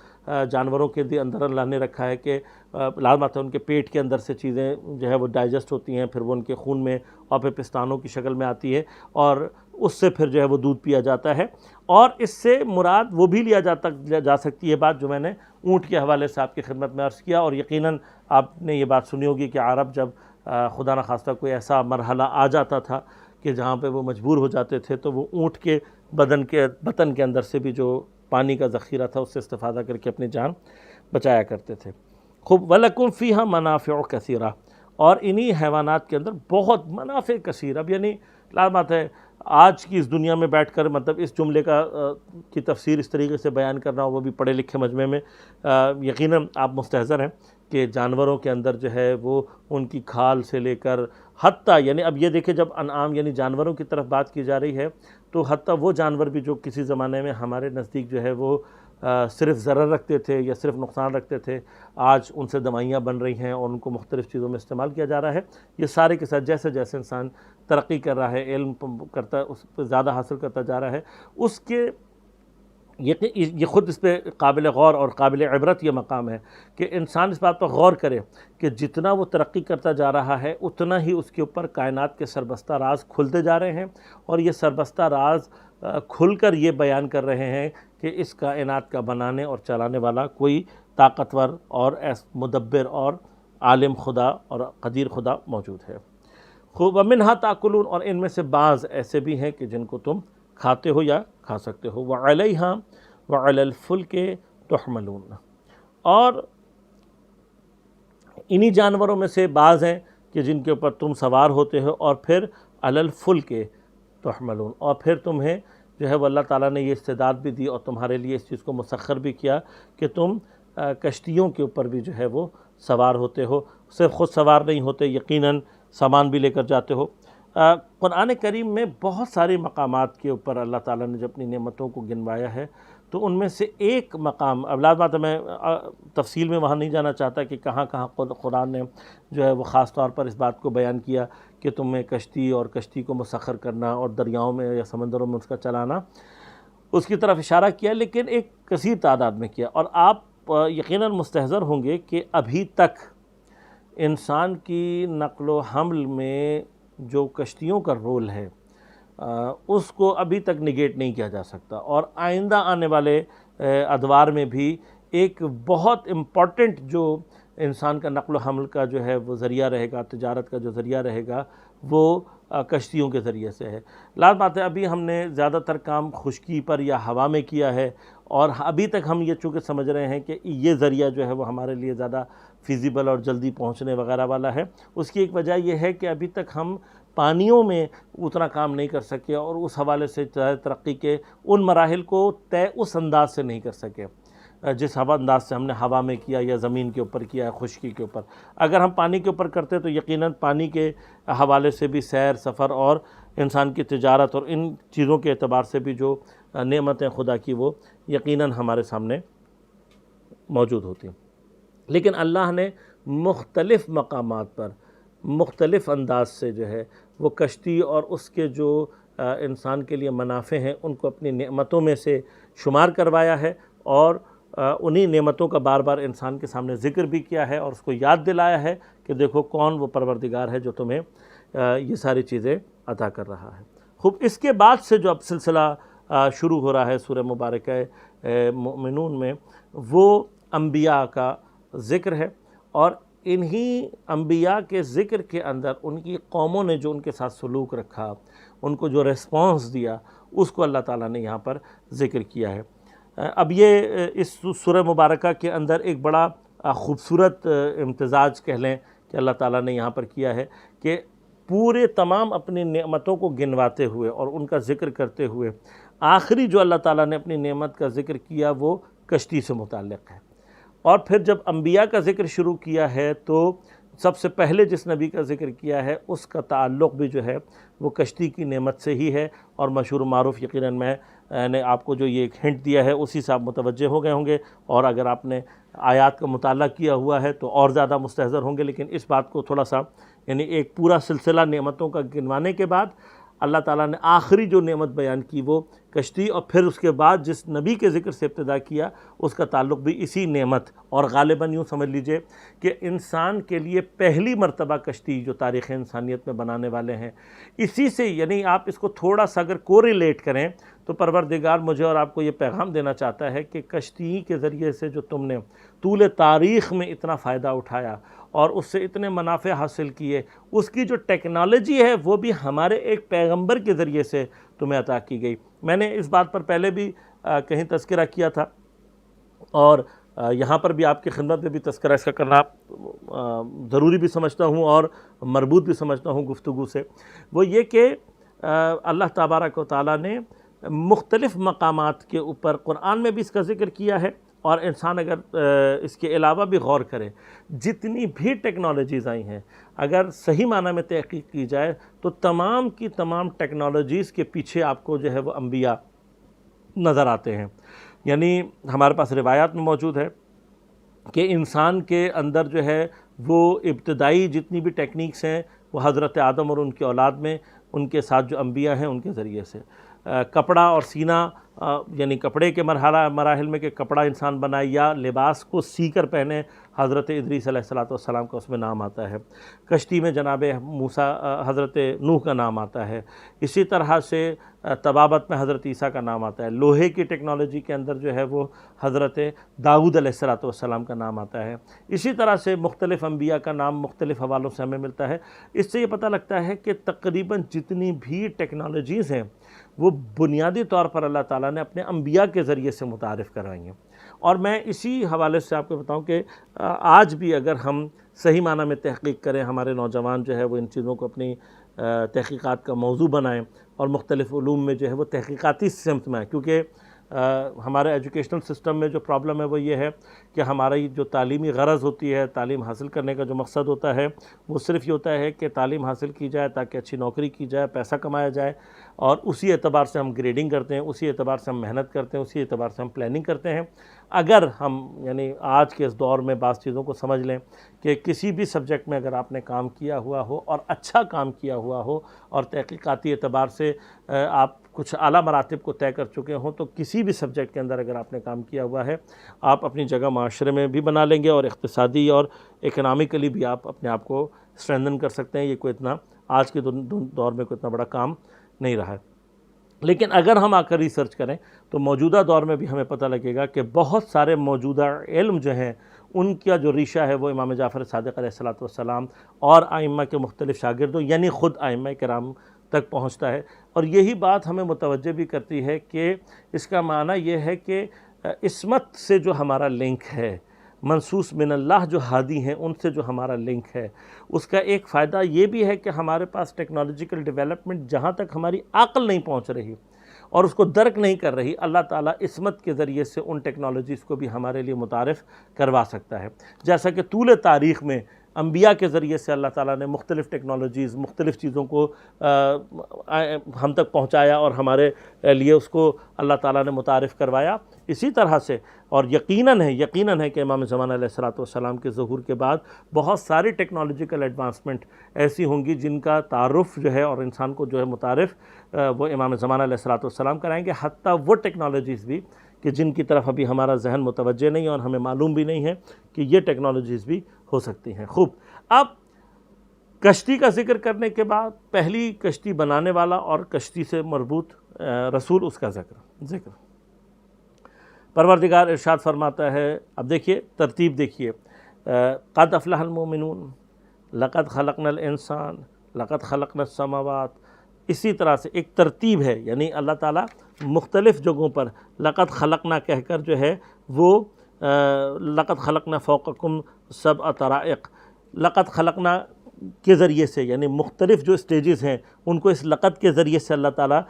جانوروں کے اندر اللہ نے رکھا ہے کہ لازمات ہے ان کے پیٹ کے اندر سے چیزیں جو ہے وہ ڈائجسٹ ہوتی ہیں, پھر وہ ان کے خون میں اور پھر پستانوں کی شکل میں آتی ہے اور اس سے پھر جو ہے وہ دودھ پیا جاتا ہے. اور اس سے مراد وہ بھی لیا جا سکتی ہے بات جو میں نے اونٹ کے حوالے سے آپ کی خدمت میں عرض کیا. اور یقیناً آپ نے یہ بات سنی ہوگی کہ عرب جب خدا نخواستہ کوئی ایسا مرحلہ آ جاتا تھا کہ جہاں پہ وہ مجبور ہو جاتے تھے تو وہ اونٹ کے بطن کے اندر سے بھی جو پانی کا ذخیرہ تھا اس سے استفادہ کر کے اپنی جان بچایا کرتے تھے. خوب وَلَكُمْ فِيهَا مَنَافِعُ كَثِيرَةٌ, اور انہی حیوانات کے اندر بہت منافع کثیر. اب یعنی لازمات ہے آج کی اس دنیا میں بیٹھ کر مطلب اس جملے کی تفسیر اس طریقے سے بیان کرنا وہ بھی پڑھے لکھے مجمع میں یقیناً آپ مستحضر ہیں کہ جانوروں کے اندر جو ہے وہ ان کی کھال سے لے کر حتیٰ یعنی اب یہ دیکھیں جب انعام یعنی جانوروں کی طرف بات کی جا رہی ہے تو حتیٰ وہ جانور بھی جو کسی زمانے میں ہمارے نزدیک جو ہے وہ صرف ضرر رکھتے تھے یا صرف نقصان رکھتے تھے, آج ان سے دوائیاں بن رہی ہیں اور ان کو مختلف چیزوں میں استعمال کیا جا رہا ہے. یہ سارے کے ساتھ جیسے جیسے انسان ترقی کر رہا ہے, علم کرتا ہے, اس پہ زیادہ حاصل کرتا جا رہا ہے, اس کے یہ خود اس پہ قابل غور اور قابل عبرت یہ مقام ہے کہ انسان اس بات پر غور کرے کہ جتنا وہ ترقی کرتا جا رہا ہے اتنا ہی اس کے اوپر کائنات کے سربستہ راز کھلتے جا رہے ہیں, اور یہ سربستہ راز کھل کر یہ بیان کر رہے ہیں کہ اس کائنات کا بنانے اور چلانے والا کوئی طاقتور اور مدبر اور عالم خدا اور قدیر خدا موجود ہے. خوب ومنہا تاکلون, اور ان میں سے بعض ایسے بھی ہیں کہ جن کو تم کھاتے ہو یا کھا سکتے ہو. وعلیہا وعلی الفلک تحملون, اور انہی جانوروں میں سے بعض ہیں کہ جن کے اوپر تم سوار ہوتے ہو اور پھر علی الفلک تحملون, اور پھر تمہیں جو ہے وہ اللہ تعالیٰ نے یہ استعداد بھی دی اور تمہارے لیے اس چیز کو مسخر بھی کیا کہ تم کشتیوں کے اوپر بھی جو ہے وہ سوار ہوتے ہو. صرف خود سوار نہیں ہوتے, یقیناً سامان بھی لے کر جاتے ہو. قرآن کریم میں بہت سارے مقامات کے اوپر اللہ تعالیٰ نے جب اپنی نعمتوں کو گنوایا ہے تو ان میں سے ایک مقام, اب لازمات میں تفصیل میں وہاں نہیں جانا چاہتا کہ کہاں کہاں قرآن نے جو ہے وہ خاص طور پر اس بات کو بیان کیا کہ تمہیں کشتی اور کشتی کو مسخر کرنا اور دریاؤں میں یا سمندروں میں اس کا چلانا, اس کی طرف اشارہ کیا, لیکن ایک کثیر تعداد میں کیا. اور آپ یقیناً مستحضر ہوں گے کہ ابھی تک انسان کی نقل و حمل میں جو کشتیوں کا رول ہے اس کو ابھی تک نگیٹ نہیں کیا جا سکتا، اور آئندہ آنے والے ادوار میں بھی ایک بہت امپورٹنٹ جو انسان کا نقل و حمل کا جو ہے وہ ذریعہ رہے گا، تجارت کا جو ذریعہ رہے گا وہ کشتیوں کے ذریعے سے ہے۔ لازم بات ہے ابھی ہم نے زیادہ تر کام خشکی پر یا ہوا میں کیا ہے، اور ابھی تک ہم یہ چونکہ سمجھ رہے ہیں کہ یہ ذریعہ جو ہے وہ ہمارے لیے زیادہ فیزیبل اور جلدی پہنچنے وغیرہ والا ہے۔ اس کی ایک وجہ یہ ہے کہ ابھی تک ہم پانیوں میں اتنا کام نہیں کر سکے، اور اس حوالے سے ترقی کے ان مراحل کو طے اس انداز سے نہیں کر سکے جس انداز سے ہم نے ہوا میں کیا یا زمین کے اوپر کیا ہے، خشکی کے اوپر۔ اگر ہم پانی کے اوپر کرتے تو یقیناً پانی کے حوالے سے بھی سیر سفر اور انسان کی تجارت اور ان چیزوں کے اعتبار سے بھی جو نعمتیں خدا کی وہ یقیناً ہمارے سامنے موجود ہوتی ہیں۔ لیکن اللہ نے مختلف مقامات پر مختلف انداز سے جو ہے وہ کشتی اور اس کے جو انسان کے لیے منافع ہیں ان کو اپنی نعمتوں میں سے شمار کروایا ہے، اور انہی نعمتوں کا بار بار انسان کے سامنے ذکر بھی کیا ہے، اور اس کو یاد دلایا ہے کہ دیکھو کون وہ پروردگار ہے جو تمہیں یہ ساری چیزیں عطا کر رہا ہے۔ خوب، اس کے بعد سے جو اب سلسلہ شروع ہو رہا ہے سورہ مبارکہ مومنون میں، وہ انبیاء کا ذکر ہے، اور انہی انبیاء کے ذکر کے اندر ان کی قوموں نے جو ان کے ساتھ سلوک رکھا، ان کو جو ریسپانس دیا، اس کو اللہ تعالیٰ نے یہاں پر ذکر کیا ہے۔ اب یہ اس سورہ مبارکہ کے اندر ایک بڑا خوبصورت امتزاج کہہ لیں کہ اللہ تعالیٰ نے یہاں پر کیا ہے کہ پورے تمام اپنی نعمتوں کو گنواتے ہوئے اور ان کا ذکر کرتے ہوئے آخری جو اللہ تعالیٰ نے اپنی نعمت کا ذکر کیا وہ کشتی سے متعلق ہے، اور پھر جب انبیاء کا ذکر شروع کیا ہے تو سب سے پہلے جس نبی کا ذکر کیا ہے اس کا تعلق بھی جو ہے وہ کشتی کی نعمت سے ہی ہے، اور مشہور و معروف یقیناً میں نے آپ کو جو یہ ایک ہنٹ دیا ہے اسی سے آپ متوجہ ہو گئے ہوں گے، اور اگر آپ نے آیات کا مطالعہ کیا ہوا ہے تو اور زیادہ مستحضر ہوں گے۔ لیکن اس بات کو تھوڑا سا یعنی ایک پورا سلسلہ نعمتوں کا گنوانے کے بعد اللہ تعالیٰ نے آخری جو نعمت بیان کی وہ کشتی، اور پھر اس کے بعد جس نبی کے ذکر سے ابتدا کیا اس کا تعلق بھی اسی نعمت، اور غالباً یوں سمجھ لیجئے کہ انسان کے لیے پہلی مرتبہ کشتی جو تاریخ انسانیت میں بنانے والے ہیں اسی سے، یعنی آپ اس کو تھوڑا سا اگر کوریلیٹ کریں تو پروردگار مجھے اور آپ کو یہ پیغام دینا چاہتا ہے کہ کشتی کے ذریعے سے جو تم نے طول تاریخ میں اتنا فائدہ اٹھایا اور اس سے اتنے منافع حاصل کیے، اس کی جو ٹیکنالوجی ہے وہ بھی ہمارے ایک پیغمبر کے ذریعے سے تمہیں عطا کی گئی۔ میں نے اس بات پر پہلے بھی کہیں تذکرہ کیا تھا، اور یہاں پر بھی آپ کی خدمت میں بھی تذکرہ اس کا کرنا ضروری بھی سمجھتا ہوں اور مربوط بھی سمجھتا ہوں گفتگو سے، وہ یہ کہ اللہ تبارک و تعالیٰ نے مختلف مقامات کے اوپر قرآن میں بھی اس کا ذکر کیا ہے، اور انسان اگر اس کے علاوہ بھی غور کرے، جتنی بھی ٹیکنالوجیز آئی ہیں اگر صحیح معنی میں تحقیق کی جائے تو تمام کی تمام ٹیکنالوجیز کے پیچھے آپ کو جو ہے وہ انبیاء نظر آتے ہیں۔ یعنی ہمارے پاس روایات میں موجود ہے کہ انسان کے اندر جو ہے وہ ابتدائی جتنی بھی ٹیکنیکس ہیں وہ حضرت آدم اور ان کی اولاد میں ان کے ساتھ جو انبیاء ہیں ان کے ذریعے سے کپڑا اور سینا، یعنی کپڑے کے مراحل میں کہ کپڑا انسان بنائے یا لباس کو سی کر پہنے، حضرت ادریس علیہ السلام کا اس میں نام آتا ہے۔ کشتی میں جناب موسیٰ حضرت نوح کا نام آتا ہے، اسی طرح سے طبابت میں حضرت عیسیٰ کا نام آتا ہے، لوہے کی ٹیکنالوجی کے اندر جو ہے وہ حضرت داؤد علیہ السلام کا نام آتا ہے۔ اسی طرح سے مختلف انبیاء کا نام مختلف حوالوں سے ہمیں ملتا ہے۔ اس سے یہ پتہ لگتا ہے کہ تقریباً جتنی بھی ٹیکنالوجیز ہیں وہ بنیادی طور پر اللہ تعالیٰ نے اپنے انبیاء کے ذریعے سے متعارف کروائی ہیں، اور میں اسی حوالے سے آپ کو بتاؤں کہ آج بھی اگر ہم صحیح معنی میں تحقیق کریں، ہمارے نوجوان جو ہے وہ ان چیزوں کو اپنی تحقیقات کا موضوع بنائیں اور مختلف علوم میں جو ہے وہ تحقیقاتی سمت میں آئیں، کیونکہ ہمارے ایجوکیشنل سسٹم میں جو پرابلم ہے وہ یہ ہے کہ ہماری جو تعلیمی غرض ہوتی ہے، تعلیم حاصل کرنے کا جو مقصد ہوتا ہے وہ صرف یہ ہوتا ہے کہ تعلیم حاصل کی جائے تاکہ اچھی نوکری کی جائے، پیسہ کمایا جائے، اور اسی اعتبار سے ہم گریڈنگ کرتے ہیں، اسی اعتبار سے ہم محنت کرتے ہیں، اسی اعتبار سے ہم پلاننگ کرتے ہیں۔ اگر ہم یعنی آج کے اس دور میں بعض چیزوں کو سمجھ لیں کہ کسی بھی سبجیکٹ میں اگر آپ نے کام کیا ہوا ہو اور اچھا کام کیا ہوا ہو اور تحقیقاتی اعتبار سے آپ کچھ اعلیٰ مراتب کو طے کر چکے ہوں، تو کسی بھی سبجیکٹ کے اندر اگر آپ نے کام کیا ہوا ہے، آپ اپنی جگہ معاشرے میں بھی بنا لیں گے، اور اقتصادی اور اکنامکلی بھی آپ اپنے آپ کو اسٹرینتھن کر سکتے ہیں۔ یہ کوئی اتنا آج کے دور میں کوئی اتنا بڑا کام نہیں رہا ہے۔ لیکن اگر ہم آ کر ریسرچ کریں تو موجودہ دور میں بھی ہمیں پتہ لگے گا کہ بہت سارے موجودہ علم جو ہیں ان کا جو ریشہ ہے وہ امام جعفر صادق علیہ السلام اور ائمہ کے مختلف شاگردوں یعنی خود ائمہ کرام تک پہنچتا ہے۔ اور یہی بات ہمیں متوجہ بھی کرتی ہے کہ اس کا معنی یہ ہے کہ عصمت سے جو ہمارا لنک ہے، منصوص من اللہ جو ہادی ہیں ان سے جو ہمارا لنک ہے، اس کا ایک فائدہ یہ بھی ہے کہ ہمارے پاس ٹیکنالوجیکل ڈیولپمنٹ جہاں تک ہماری عقل نہیں پہنچ رہی اور اس کو درک نہیں کر رہی، اللہ تعالیٰ عصمت کے ذریعے سے ان ٹیکنالوجیز کو بھی ہمارے لیے متعارف کروا سکتا ہے۔ جیسا کہ طول تاریخ میں انبیاء کے ذریعے سے اللہ تعالیٰ نے مختلف ٹیکنالوجیز، مختلف چیزوں کو ہم تک پہنچایا اور ہمارے لیے اس کو اللہ تعالیٰ نے متعارف کروایا، اسی طرح سے اور یقیناً ہے کہ امام زمانہ علیہ السلام کے ظہور کے بعد بہت ساری ٹیکنالوجیکل ایڈوانسمنٹ ایسی ہوں گی جن کا تعارف جو ہے اور انسان کو جو ہے متعارف وہ امام زمانہ علیہ السلام کرائیں گے، حتیٰ وہ ٹیکنالوجیز بھی کہ جن کی طرف ابھی ہمارا ذہن متوجہ نہیں اور ہمیں معلوم بھی نہیں ہے کہ یہ ٹیکنالوجیز بھی ہو سکتی ہیں۔ خوب، اب کشتی کا ذکر کرنے کے بعد پہلی کشتی بنانے والا اور کشتی سے مربوط رسول، اس کا ذکر پروردگار ارشاد فرماتا ہے۔ اب دیکھیے ترتیب، دیکھیے قد افلح المؤمنون، لقد خلقنا الانسان، لقد خلقنا السماوات، اسی طرح سے ایک ترتیب ہے، یعنی اللہ تعالیٰ مختلف جگہوں پر لقد خلقنا کہہ کر جو ہے وہ لقد خلقنا فوقکم سبع طرائق، لقد خلقنا کے ذریعے سے یعنی مختلف جو سٹیجز ہیں ان کو اس لقد کے ذریعے سے اللہ تعالیٰ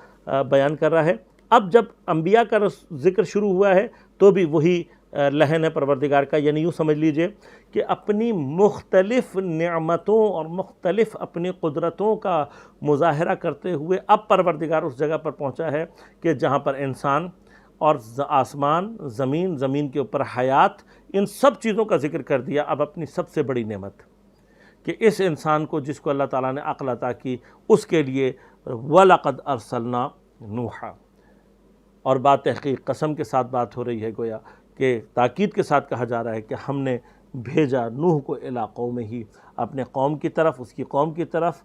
بیان کر رہا ہے۔ اب جب انبیاء کا ذکر شروع ہوا ہے تو بھی وہی لہن ہے پروردگار کا، یعنی یوں سمجھ لیجئے کہ اپنی مختلف نعمتوں اور مختلف اپنی قدرتوں کا مظاہرہ کرتے ہوئے اب پروردگار اس جگہ پر پہنچا ہے کہ جہاں پر انسان اور آسمان، زمین کے اوپر حیات، ان سب چیزوں کا ذکر کر دیا۔ اب اپنی سب سے بڑی نعمت کہ اس انسان کو جس کو اللہ تعالیٰ نے عقل عطا کی، اس کے لیے وَلَقَدْ أَرْسَلْنَا نُوحًا، اور بات تحقیق قسم کے ساتھ بات ہو رہی ہے، گویا کہ تاکید کے ساتھ کہا جا رہا ہے کہ ہم نے بھیجا نوح کو الی قومہ، اپنے قوم کی طرف، اس کی قوم کی طرف،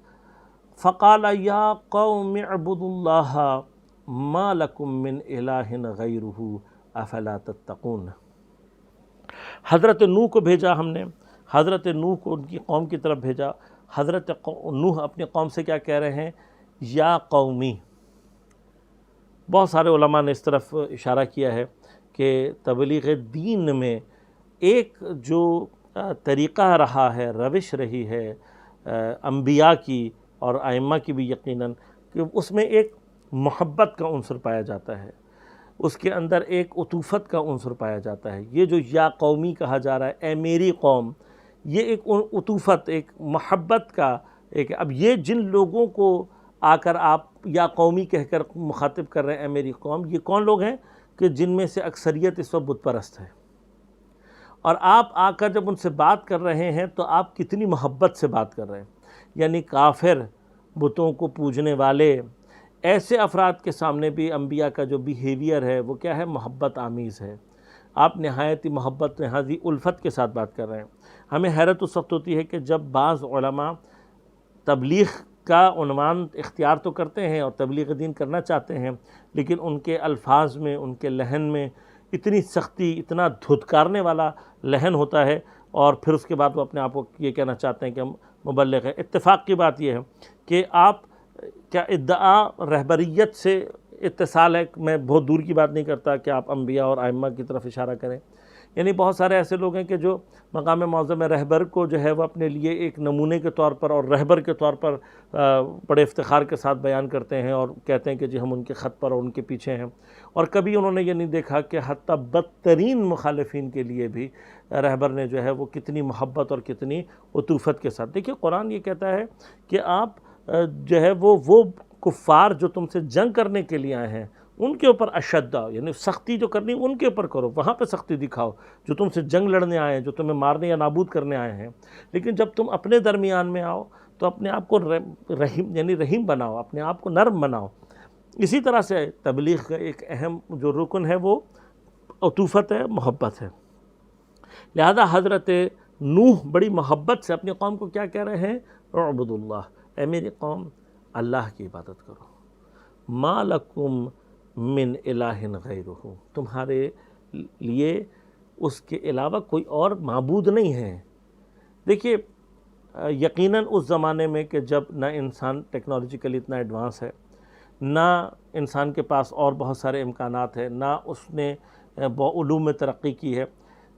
فَقَالَ يَا قَوْمِ اعْبُدُوا اللَّهَ مَا لَكُم مِّنْ إِلَٰهٍ غَيْرُهُ أَفَلَا تَتَّقُونَ۔ حضرت نوح کو بھیجا ہم نے، حضرت نوح کو ان کی قوم کی طرف بھیجا۔ حضرت نوح اپنی قوم سے کیا کہہ رہے ہیں؟ یا قومی۔ بہت سارے علماء نے اس طرف اشارہ کیا ہے کہ تبلیغ دین میں ایک جو طریقہ رہا ہے، روش رہی ہے انبیاء کی اور ائمہ کی بھی یقیناً، کہ اس میں ایک محبت کا عنصر پایا جاتا ہے، اس کے اندر ایک عطوفت کا عنصر پایا جاتا ہے۔ یہ جو یا قومی کہا جا رہا ہے، اے میری قوم، یہ ایک عطوفت، ایک محبت کا ایک، اب یہ جن لوگوں کو آ کر آپ یا قومی کہہ کر مخاطب کر رہے ہیں اے میری قوم، یہ کون لوگ ہیں؟ کہ جن میں سے اکثریت اس وقت بت پرست ہے، اور آپ آ کر جب ان سے بات کر رہے ہیں تو آپ کتنی محبت سے بات کر رہے ہیں، یعنی کافر، بتوں کو پوجنے والے، ایسے افراد کے سامنے بھی انبیاء کا جو بیہیویئر ہے وہ کیا ہے؟ محبت آمیز ہے۔ آپ نہایت ہی محبت، نہایت ہی الفت کے ساتھ بات کر رہے ہیں۔ ہمیں حیرت اس وقت ہوتی ہے کہ جب بعض علماء تبلیغ کا عنوان اختیار تو کرتے ہیں اور تبلیغ دین کرنا چاہتے ہیں، لیکن ان کے الفاظ میں، ان کے لہن میں اتنی سختی، اتنا دھتکارنے والا لہن ہوتا ہے، اور پھر اس کے بعد وہ اپنے آپ کو یہ کہنا چاہتے ہیں کہ ہم مبلغ ہیں۔ اتفاق کی بات یہ ہے کہ آپ کیا ادعا رہبریت سے اتصال ہے، میں بہت دور کی بات نہیں کرتا کہ آپ انبیاء اور ائمہ کی طرف اشارہ کریں، یعنی بہت سارے ایسے لوگ ہیں کہ جو مقام معظم رہبر کو جو ہے وہ اپنے لیے ایک نمونے کے طور پر اور رہبر کے طور پر بڑے افتخار کے ساتھ بیان کرتے ہیں اور کہتے ہیں کہ جی ہم ان کے خط پر اور ان کے پیچھے ہیں، اور کبھی انہوں نے یہ نہیں دیکھا کہ حتیٰ بدترین مخالفین کے لیے بھی رہبر نے جو ہے وہ کتنی محبت اور کتنی عطوفت کے ساتھ۔ دیکھیے قرآن یہ کہتا ہے کہ آپ جو ہے وہ کفار جو تم سے جنگ کرنے کے لیے آئے ہیں ان کے اوپر اشدہ، یعنی سختی جو کرنی ان کے اوپر کرو، وہاں پہ سختی دکھاؤ، جو تم سے جنگ لڑنے آئے ہیں، جو تمہیں مارنے یا نابود کرنے آئے ہیں۔ لیکن جب تم اپنے درمیان میں آؤ تو اپنے آپ کو رحیم، یعنی رحیم بناؤ، اپنے آپ کو نرم بناؤ، اسی طرح سے تبلیغ کا ایک اہم جو رکن ہے وہ عطوفت ہے، محبت ہے۔ لہذا حضرت نوح بڑی محبت سے اپنی قوم کو کیا کہہ رہے ہیں؟ اعبدوا اللہ، اے میری قوم اللہ کی عبادت کرو، ما لکم من الہ غیرہ، تمہارے لیے اس کے علاوہ کوئی اور معبود نہیں ہے۔ دیکھیے یقیناً اس زمانے میں کہ جب نہ انسان ٹیکنالوجیکلی اتنا ایڈوانس ہے، نہ انسان کے پاس اور بہت سارے امکانات ہیں، نہ اس نے علوم میں ترقی کی ہے،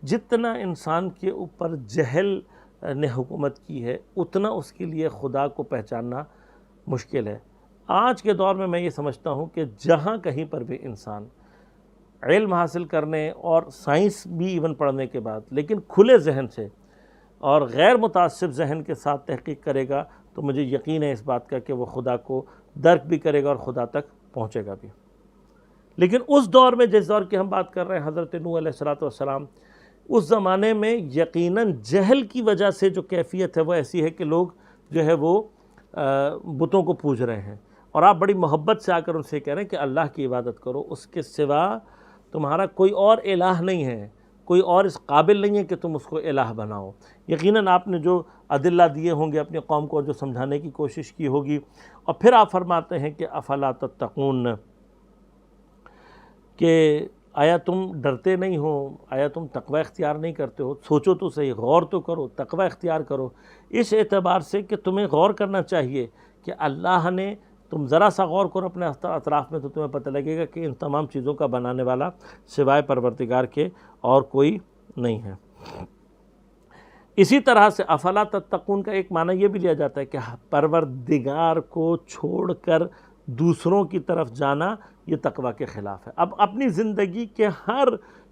جتنا انسان کے اوپر جہل نے حکومت کی ہے اتنا اس کے لیے خدا کو پہچاننا مشکل ہے۔ آج کے دور میں یہ سمجھتا ہوں کہ جہاں کہیں پر بھی انسان علم حاصل کرنے اور سائنس بھی ایون پڑھنے کے بعد لیکن کھلے ذہن سے اور غیر متعصب ذہن کے ساتھ تحقیق کرے گا تو مجھے یقین ہے اس بات کا کہ وہ خدا کو درک بھی کرے گا اور خدا تک پہنچے گا بھی۔ لیکن اس دور میں جس دور کی ہم بات کر رہے ہیں، حضرت نوح علیہ السلام، اس زمانے میں یقیناً جہل کی وجہ سے جو کیفیت ہے وہ ایسی ہے کہ لوگ جو ہے وہ بتوں کو پوج رہے ہیں، اور آپ بڑی محبت سے آ کر ان سے کہہ رہے ہیں کہ اللہ کی عبادت کرو، اس کے سوا تمہارا کوئی اور الہ نہیں ہے، کوئی اور اس قابل نہیں ہے کہ تم اس کو الہ بناؤ۔ یقیناً آپ نے جو ادلہ دیے ہوں گے اپنی قوم کو، جو سمجھانے کی کوشش کی ہوگی، اور پھر آپ فرماتے ہیں کہ افلا تتقون، کہ آیا تم ڈرتے نہیں ہو، آیا تم تقوی اختیار نہیں کرتے ہو؟ سوچو تو صحیح، غور تو کرو، تقوی اختیار کرو، اس اعتبار سے کہ تمہیں غور کرنا چاہیے کہ اللہ نے، تم ذرا سا غور کرو اپنے اطراف میں تو تمہیں پتہ لگے گا کہ ان تمام چیزوں کا بنانے والا سوائے پروردگار کے اور کوئی نہیں ہے۔ اسی طرح سے افلا تتقون کا ایک معنی یہ بھی لیا جاتا ہے کہ پروردگار کو چھوڑ کر دوسروں کی طرف جانا یہ تقوی کے خلاف ہے۔ اب اپنی زندگی کے ہر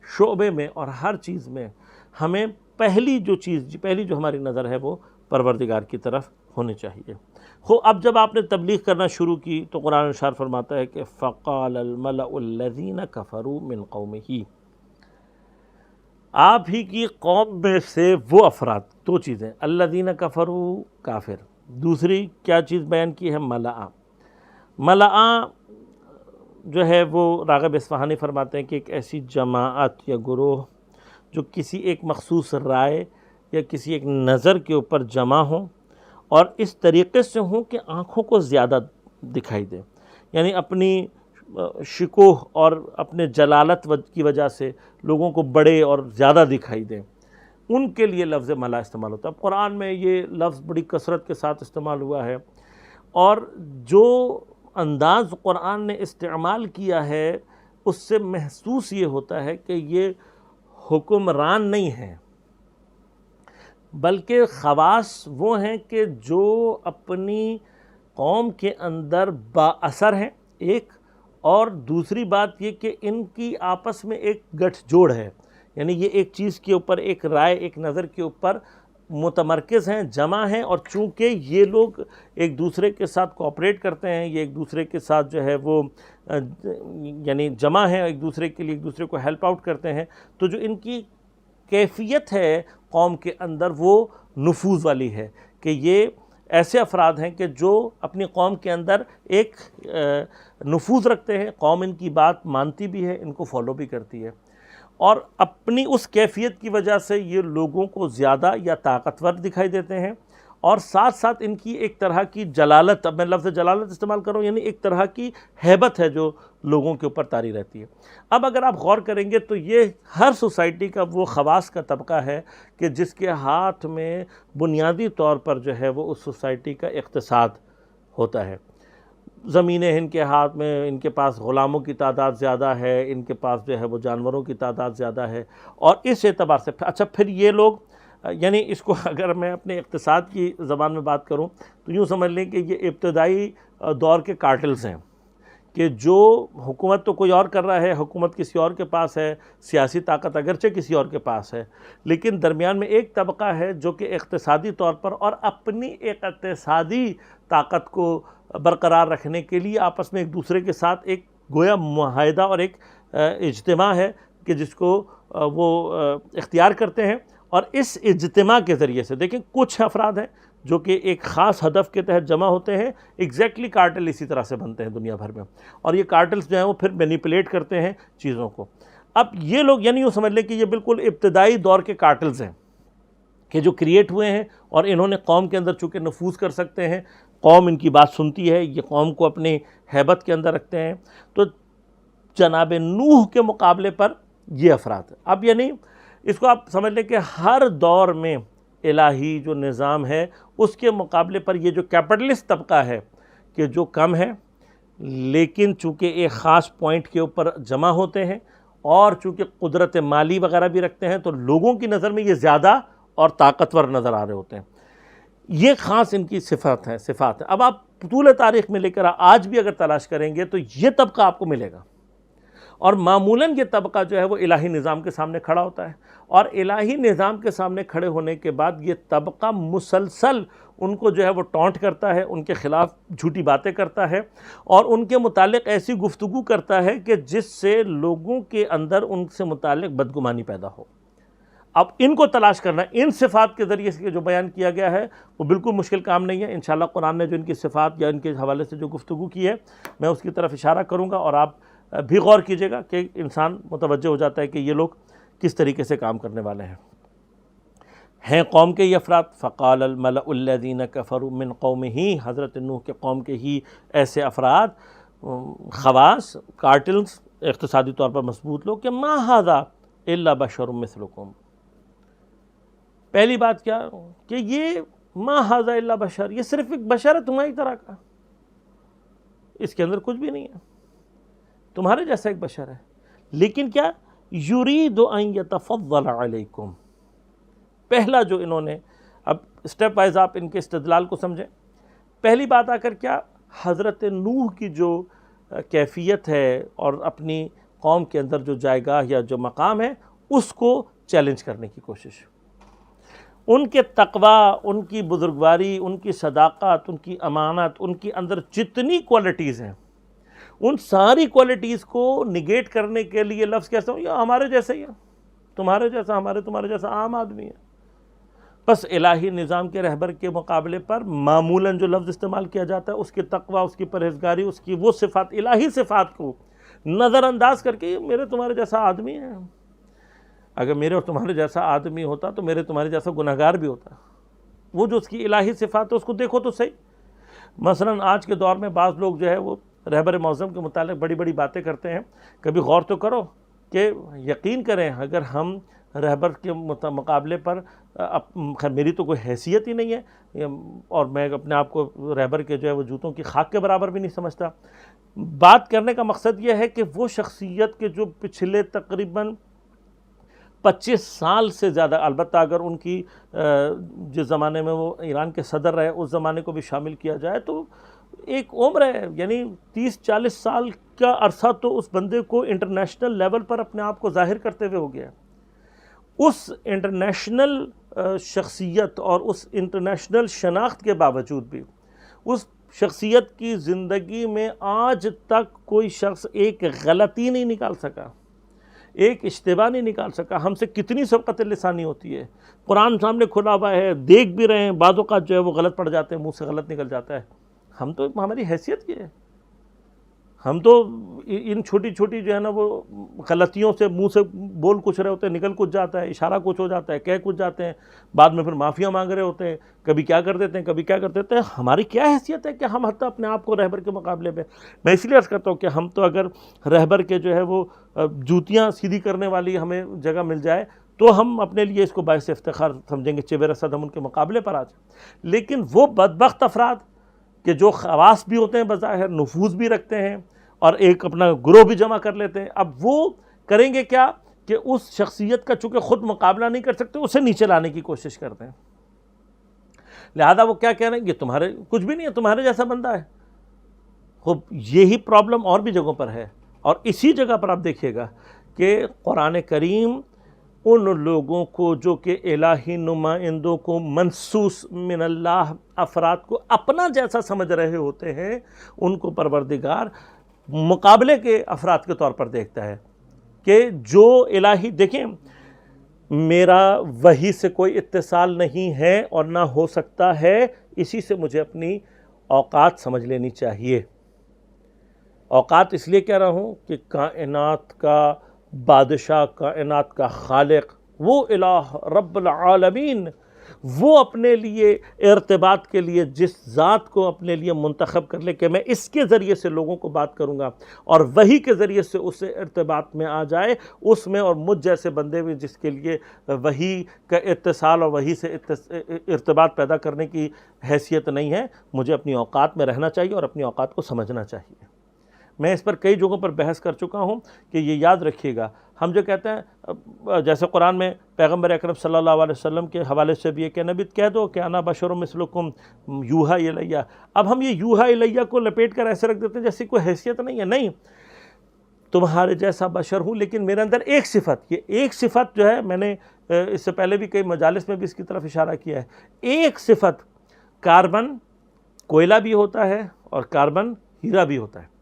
شعبے میں اور ہر چیز میں ہمیں پہلی جو ہماری نظر ہے وہ پروردگار کی طرف ہونی چاہیے۔ اب جب آپ نے تبلیغ کرنا شروع کی تو قرآن ارشاد فرماتا ہے کہ فَقَالَ الْمَلَأُ الَّذِينَ كَفَرُوا مِنْ قَوْمِهِ، آپ ہی کی قوم میں سے وہ افراد، دو چیزیں، الذین کفروا کافر، دوسری کیا چیز بیان کی ہے؟ ملأ جو ہے وہ راغب اصفہانی فرماتے ہیں کہ ایک ایسی جماعت یا گروہ جو کسی ایک مخصوص رائے یا کسی ایک نظر کے اوپر جمع ہوں اور اس طریقے سے ہوں کہ آنکھوں کو زیادہ دکھائی دے، یعنی اپنی شکوہ اور اپنے جلالت کی وجہ سے لوگوں کو بڑے اور زیادہ دکھائی دیں، ان کے لیے لفظ ملا استعمال ہوتا ہے۔ اب قرآن میں یہ لفظ بڑی کثرت کے ساتھ استعمال ہوا ہے، اور جو انداز قرآن نے استعمال کیا ہے اس سے محسوس یہ ہوتا ہے کہ یہ حکمران نہیں ہیں، بلکہ خواص وہ ہیں کہ جو اپنی قوم کے اندر با اثر ہیں، ایک، اور دوسری بات یہ کہ ان کی آپس میں ایک گٹھ جوڑ ہے، یعنی یہ ایک چیز کے اوپر، ایک رائے، ایک نظر کے اوپر متمرکز ہیں، جمع ہیں، اور چونکہ یہ لوگ ایک دوسرے کے ساتھ کوآپریٹ کرتے ہیں، یہ ایک دوسرے کے ساتھ جو ہے وہ یعنی جمع ہیں، ایک دوسرے کے لیے ایک دوسرے کو ہیلپ آؤٹ کرتے ہیں، تو جو ان کی کیفیت ہے قوم کے اندر وہ نفوذ والی ہے، کہ یہ ایسے افراد ہیں کہ جو اپنی قوم کے اندر ایک نفوذ رکھتے ہیں، قوم ان کی بات مانتی بھی ہے، ان کو فالو بھی کرتی ہے، اور اپنی اس کیفیت کی وجہ سے یہ لوگوں کو زیادہ یا طاقتور دکھائی دیتے ہیں، اور ساتھ ساتھ ان کی ایک طرح کی جلالت، اب میں لفظ جلالت استعمال کروں، یعنی ایک طرح کی ہیبت ہے جو لوگوں کے اوپر طاری رہتی ہے۔ اب اگر آپ غور کریں گے تو یہ ہر سوسائٹی کا وہ خواص کا طبقہ ہے کہ جس کے ہاتھ میں بنیادی طور پر جو ہے وہ اس سوسائٹی کا اقتصاد ہوتا ہے۔ زمینیں ان کے ہاتھ میں، ان کے پاس غلاموں کی تعداد زیادہ ہے، ان کے پاس جو ہے وہ جانوروں کی تعداد زیادہ ہے، اور اس اعتبار سے اچھا پھر یہ لوگ، یعنی اس کو اگر میں اپنے اقتصاد کی زبان میں بات کروں تو یوں سمجھ لیں کہ یہ ابتدائی دور کے کارٹلز ہیں، کہ جو حکومت تو کوئی اور کر رہا ہے، حکومت کسی اور کے پاس ہے، سیاسی طاقت اگرچہ کسی اور کے پاس ہے، لیکن درمیان میں ایک طبقہ ہے جو کہ اقتصادی طور پر اور اپنی ایک اقتصادی طاقت کو برقرار رکھنے کے لیے آپس میں ایک دوسرے کے ساتھ ایک گویا معاہدہ اور ایک اجتماع ہے کہ جس کو وہ اختیار کرتے ہیں، اور اس اجتماع کے ذریعے سے دیکھیں کچھ افراد ہیں جو کہ ایک خاص ہدف کے تحت جمع ہوتے ہیں. ایگزیکٹلی کارٹل اسی طرح سے بنتے ہیں دنیا بھر میں, اور یہ کارٹلز جو ہیں وہ پھر مینیپولیٹ کرتے ہیں چیزوں کو. اب یہ لوگ یعنی یوں سمجھ لیں کہ یہ بالکل ابتدائی دور کے کارٹلز ہیں کہ جو کریٹ ہوئے ہیں, اور انہوں نے قوم کے اندر چونکہ نفوذ کر سکتے ہیں, قوم ان کی بات سنتی ہے, یہ قوم کو اپنی ہیبت کے اندر رکھتے ہیں. تو جناب نوح کے مقابلے پر یہ افراد. اب یعنی اس کو آپ سمجھ لیں کہ ہر دور میں الہی جو نظام ہے اس کے مقابلے پر یہ جو کیپٹلسٹ طبقہ ہے کہ جو کم ہے, لیکن چونکہ ایک خاص پوائنٹ کے اوپر جمع ہوتے ہیں اور چونکہ قدرت مالی وغیرہ بھی رکھتے ہیں, تو لوگوں کی نظر میں یہ زیادہ اور طاقتور نظر آ رہے ہوتے ہیں. یہ خاص ان کی صفات ہیں. اب آپ طول تاریخ میں لے کر آج بھی اگر تلاش کریں گے تو یہ طبقہ آپ کو ملے گا, اور معمولاً یہ طبقہ جو ہے وہ الہی نظام کے سامنے کھڑا ہوتا ہے, اور الہی نظام کے سامنے کھڑے ہونے کے بعد یہ طبقہ مسلسل ان کو جو ہے وہ ٹونٹ کرتا ہے, ان کے خلاف جھوٹی باتیں کرتا ہے, اور ان کے متعلق ایسی گفتگو کرتا ہے کہ جس سے لوگوں کے اندر ان سے متعلق بدگمانی پیدا ہو. اب ان کو تلاش کرنا ان صفات کے ذریعے سے جو بیان کیا گیا ہے وہ بالکل مشکل کام نہیں ہے. انشاءاللہ قرآن نے جو ان کی صفات یا ان کے حوالے سے جو گفتگو کی ہے میں اس کی طرف اشارہ کروں گا, اور آپ بھی غور کیجئے گا کہ انسان متوجہ ہو جاتا ہے کہ یہ لوگ کس طریقے سے کام کرنے والے ہیں قوم کے یہ افراد. فقال الملأ الذین کفروا من قومہ, حضرت نوح کے قوم کے ہی ایسے افراد, خواص, کارٹلز, اقتصادی طور پر مضبوط لوگ, کہ ما ھذا الا بشر مثلکم. پہلی بات کیا کہ یہ ما ھذا الا بشر, یہ صرف ایک بشر ہے تمہاری طرح کا, اس کے اندر کچھ بھی نہیں ہے, تمہارے جیسا ایک بشر ہے. لیکن کیا یرید ان یتفضل علیکم. پہلا جو انہوں نے, اب اسٹیپ وائز آپ ان کے استدلال کو سمجھیں. پہلی بات آ کر کیا حضرت نوح کی جو کیفیت ہے اور اپنی قوم کے اندر جو جائیگاہ یا جو مقام ہے اس کو چیلنج کرنے کی کوشش. ان کے تقوی, ان کی بزرگواری, ان کی صداقت, ان کی امانت, ان کی اندر جتنی کوالٹیز ہیں ان ساری کوالٹیز کو نگیٹ کرنے کے لیے لفظ کیسا ہوں, یہ ہمارے جیسا ہی ہے, تمہارے جیسا, تمہارے جیسا عام آدمی ہے. بس الہی نظام کے رہبر کے مقابلے پر معمولاً جو لفظ استعمال کیا جاتا ہے اس کی تقوی, اس کی پرہیزگاری, اس کی وہ صفات, الہی صفات کو نظر انداز کر کے میرے تمہارے جیسا آدمی ہے. اگر میرے اور تمہارے جیسا آدمی ہوتا تو میرے تمہارے جیسا گناہگار بھی ہوتا. وہ جو اس کی الہی صفات ہے اس کو دیکھو تو صحیح. مثلاً آج کے دور میں بعض لوگ جو ہے وہ رہبر معظم کے متعلق بڑی بڑی باتیں کرتے ہیں. کبھی غور تو کرو کہ یقین کریں اگر ہم رہبر کے مقابلے پر, خیر میری تو کوئی حیثیت ہی نہیں ہے اور میں اپنے آپ کو رہبر کے جو ہے وہ جوتوں کی خاک کے برابر بھی نہیں سمجھتا. بات کرنے کا مقصد یہ ہے کہ وہ شخصیت کے جو پچھلے تقریباً 25 سال سے زیادہ, البتہ اگر ان کی جس زمانے میں وہ ایران کے صدر رہے اس زمانے کو بھی شامل کیا جائے تو ایک عمر ہے, یعنی 30-40 سال کا عرصہ تو اس بندے کو انٹرنیشنل لیول پر اپنے آپ کو ظاہر کرتے ہوئے ہو گیا. اس انٹرنیشنل شخصیت اور اس انٹرنیشنل شناخت کے باوجود بھی اس شخصیت کی زندگی میں آج تک کوئی شخص ایک غلطی نہیں نکال سکا, ایک اشتباہ نہیں نکال سکا. ہم سے کتنی سبقت لسانی ہوتی ہے, قرآن سامنے کھلا ہوا ہے, دیکھ بھی رہے ہیں, بعض اوقات جو ہے وہ غلط پڑ جاتے ہیں, منہ سے غلط نکل جاتا ہے. ہم تو ہماری حیثیت کی ہے, ہم تو ان چھوٹی چھوٹی جو ہے نا وہ غلطیوں سے منہ سے بول کچھ رہے ہوتے ہیں, نکل کچھ جاتا ہے, اشارہ کچھ ہو جاتا ہے, کہہ کچھ جاتے ہیں, بعد میں پھر معافیاں مانگ رہے ہوتے ہیں, کبھی کیا کر دیتے ہیں, کبھی کیا کر دیتے ہیں. ہماری کیا حیثیت ہے کہ ہم حتیٰ اپنے آپ کو رہبر کے مقابلے میں, میں اس لیے عرض کرتا ہوں کہ ہم تو اگر رہبر کے جو ہے وہ جوتیاں سیدھی کرنے والی ہمیں جگہ مل جائے تو ہم اپنے لیے اس کو باعث افتخار سمجھیں گے, چبر اسد ہم ان کے مقابلے پر آ جائیں. لیکن وہ بدبخت افراد کہ جو خواص بھی ہوتے ہیں بظاہر, نفوذ بھی رکھتے ہیں اور ایک اپنا گروہ بھی جمع کر لیتے ہیں, اب وہ کریں گے کیا کہ اس شخصیت کا چونکہ خود مقابلہ نہیں کر سکتے اسے نیچے لانے کی کوشش کرتے ہیں. لہذا وہ کیا کہہ رہے ہیں, یہ تمہارے کچھ بھی نہیں ہے, تمہارے جیسا بندہ ہے. خوب یہی پرابلم اور بھی جگہوں پر ہے, اور اسی جگہ پر آپ دیکھیے گا کہ قرآن کریم ان لوگوں کو جو کہ الہی نمائندوں کو منصوص من اللہ افراد کو اپنا جیسا سمجھ رہے ہوتے ہیں, ان کو پروردگار مقابلے کے افراد کے طور پر دیکھتا ہے کہ جو الہی, دیکھیں میرا وحی سے کوئی اتصال نہیں ہے اور نہ ہو سکتا ہے، اسی سے مجھے اپنی اوقات سمجھ لینی چاہیے۔ اوقات اس لیے کہہ رہا ہوں کہ کائنات کا بادشاہ، کائنات کا خالق، وہ الہ رب العالمین، وہ اپنے لیے ارتباط کے لیے جس ذات کو اپنے لیے منتخب کر لے کہ میں اس کے ذریعے سے لوگوں کو بات کروں گا اور وحی کے ذریعے سے اسے ارتباط میں آ جائے، اس میں اور مجھ جیسے بندے میں جس کے لیے وحی کا اتصال اور وحی سے ارتباط پیدا کرنے کی حیثیت نہیں ہے، مجھے اپنی اوقات میں رہنا چاہیے اور اپنی اوقات کو سمجھنا چاہیے۔ میں اس پر کئی جگہوں پر بحث کر چکا ہوں کہ یہ یاد رکھیے گا، ہم جو کہتے ہیں جیسے قرآن میں پیغمبر اکرم صلی اللہ علیہ وسلم کے حوالے سے بھی یہ کہ نبی کہہ دو کہ انا بشر مثلکم یوحی الیہ، اب ہم یہ یوحی الیہ کو لپیٹ کر ایسے رکھ دیتے ہیں جیسے کوئی حیثیت نہیں ہے، نہیں، تمہارے جیسا بشر ہوں لیکن میرے اندر ایک صفت، یہ ایک صفت جو ہے، میں نے اس سے پہلے بھی کئی مجالس میں بھی اس کی طرف اشارہ کیا ہے، ایک صفت کاربن کوئلہ بھی ہوتا ہے اور کاربن ہیرا بھی ہوتا ہے،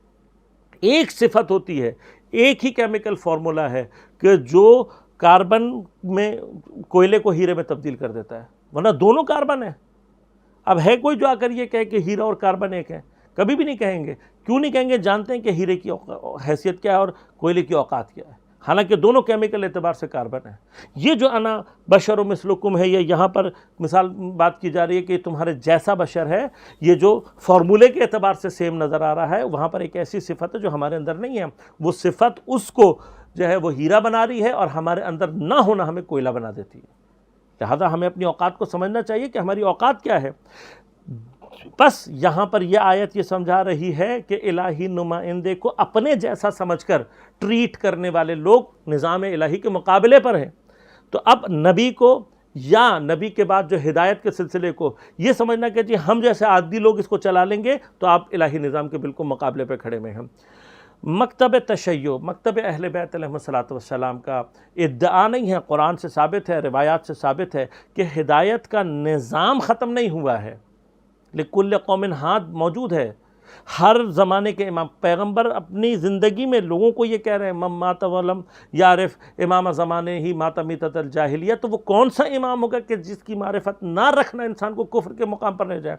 ایک صفت ہوتی ہے، ایک ہی کیمیکل فارمولا ہے کہ جو کاربن میں کوئلے کو ہیرے میں تبدیل کر دیتا ہے، ورنہ دونوں کاربن ہیں۔ اب ہے کوئی جو آ کر یہ کہے کہ ہیرا اور کاربن ایک ہے؟ کبھی بھی نہیں کہیں گے۔ کیوں نہیں کہیں گے؟ جانتے ہیں کہ ہیرے کی حیثیت کیا ہے اور کوئلے کی اوقات کیا ہے، حالانکہ دونوں کیمیکل اعتبار سے کاربن ہیں۔ یہ جو انا بشر مثلکم ہے، یہ یہاں پر مثال بات کی جا رہی ہے کہ تمہارے جیسا بشر ہے، یہ جو فارمولے کے اعتبار سے سیم نظر آ رہا ہے، وہاں پر ایک ایسی صفت ہے جو ہمارے اندر نہیں ہے، وہ صفت اس کو جو ہے وہ ہیرا بنا رہی ہے اور ہمارے اندر نہ ہونا ہمیں کوئلہ بنا دیتی ہے۔ لہذا ہمیں اپنی اوقات کو سمجھنا چاہیے کہ ہماری اوقات کیا ہے۔ بس یہاں پر یہ آیت یہ سمجھا رہی ہے کہ الہی نمائندے کو اپنے جیسا سمجھ کر ٹریٹ کرنے والے لوگ نظام الہی کے مقابلے پر ہیں۔ تو اب نبی کو یا نبی کے بعد جو ہدایت کے سلسلے کو یہ سمجھنا کہ جی ہم جیسے عادی لوگ اس کو چلا لیں گے تو آپ الہی نظام کے بالکل مقابلے پہ کھڑے ہوئے ہیں۔ مکتب تشیع، مکتب اہل بیت علیہ السلام کا ادعا نہیں ہے، قرآن سے ثابت ہے، روایات سے ثابت ہے کہ ہدایت کا نظام ختم نہیں ہوا ہے، لکل قوم ہاد موجود ہے۔ ہر زمانے کے امام پیغمبر اپنی زندگی میں لوگوں کو یہ کہہ رہے ہیں من مات ولم یعرف امام زمانے ہی مات میتۃ الجاہلیہ، تو وہ کون سا امام ہوگا کہ جس کی معرفت نہ رکھنا انسان کو کفر کے مقام پر لے جائے۔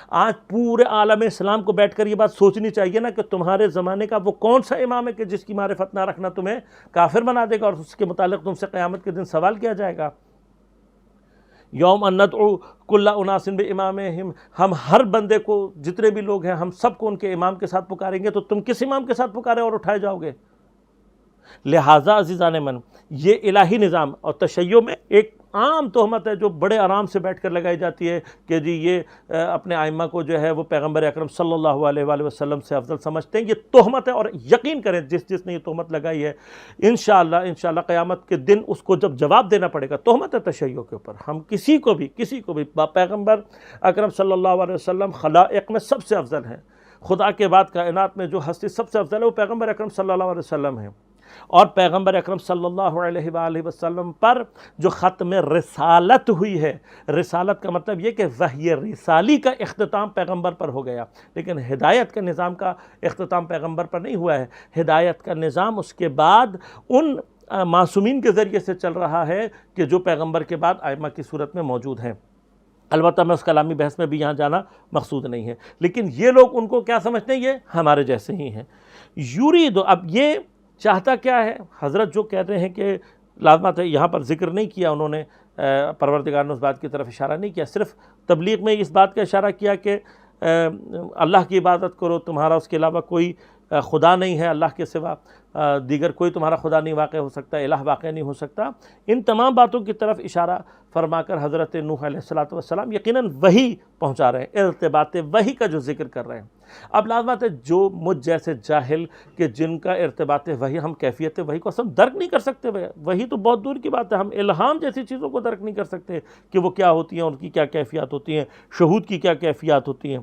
آج پورے عالم اسلام کو بیٹھ کر یہ بات سوچنی چاہیے نا کہ تمہارے زمانے کا وہ کون سا امام ہے کہ جس کی معرفت نہ رکھنا تمہیں کافر بنا دے گا اور اس کے متعلق تم سے قیامت کے دن سوال کیا جائے گا۔ یوم ان ندعو کل اناس بامامہم، ہم ہر بندے کو، جتنے بھی لوگ ہیں ہم سب کو ان کے امام کے ساتھ پکاریں گے، تو تم کس امام کے ساتھ پکارے اور اٹھائے جاؤ گے؟ لہٰذا عزیزان من، یہ الہی نظام اور تشیع میں ایک عام تہمت ہے جو بڑے آرام سے بیٹھ کر لگائی جاتی ہے کہ جی یہ اپنے ائمہ کو جو ہے وہ پیغمبر اکرم صلی اللہ علیہ وآلہ وسلم سے افضل سمجھتے ہیں۔ یہ تہمت ہے، اور یقین کریں جس نے یہ تہمت لگائی ہے انشاءاللہ قیامت کے دن اس کو جب جواب دینا پڑے گا۔ تہمت ہے تشیع کے اوپر، ہم کسی کو بھی پیغمبر اکرم صلی اللہ علیہ وسلم خلائق میں سب سے افضل ہیں، خدا کے بعد کائنات میں جو ہستی سب سے افضل ہے وہ پیغمبر اکرم صلی اللہ علیہ وسلم ہے، اور پیغمبر اکرم صلی اللہ علیہ وآلہ وسلم پر جو ختم رسالت ہوئی ہے، رسالت کا مطلب یہ کہ وحی رسالی کا اختتام پیغمبر پر ہو گیا، لیکن ہدایت کا نظام کا اختتام پیغمبر پر نہیں ہوا ہے۔ ہدایت کا نظام اس کے بعد ان معصومین کے ذریعے سے چل رہا ہے کہ جو پیغمبر کے بعد ائمہ کی صورت میں موجود ہیں۔ البتہ میں اس کلامی بحث میں بھی یہاں جانا مقصود نہیں ہے، لیکن یہ لوگ ان کو کیا سمجھتے ہیں؟ یہ ہمارے جیسے ہی ہیں۔ یرید، اب یہ چاہتا کیا ہے؟ حضرت جو کہتے ہیں کہ لازمات ہے، یہاں پر ذکر نہیں کیا انہوں نے، پروردگار نے اس بات کی طرف اشارہ نہیں کیا، صرف تبلیغ میں اس بات کا اشارہ کیا کہ اللہ کی عبادت کرو، تمہارا اس کے علاوہ کوئی خدا نہیں ہے، اللہ کے سوا دیگر کوئی تمہارا خدا نہیں واقع ہو سکتا، الہ واقع نہیں ہو سکتا۔ ان تمام باتوں کی طرف اشارہ فرما کر حضرت نوح علیہ السلام یقیناً وحی پہنچا رہے ہیں، ارتباط وحی کا جو ذکر کر رہے ہیں۔ اب لازمات ہے جو مجھ جیسے جاہل کہ جن کا ارتباط وحی، ہم کیفیت وحی کو اصلا درک نہیں کر سکتے، وحی تو بہت دور کی بات ہے، ہم الہام جیسی چیزوں کو درک نہیں کر سکتے کہ وہ کیا ہوتی ہیں، ان کی کیا کیفیات ہوتی ہیں، شہود کی کیا کیفیات ہوتی ہیں۔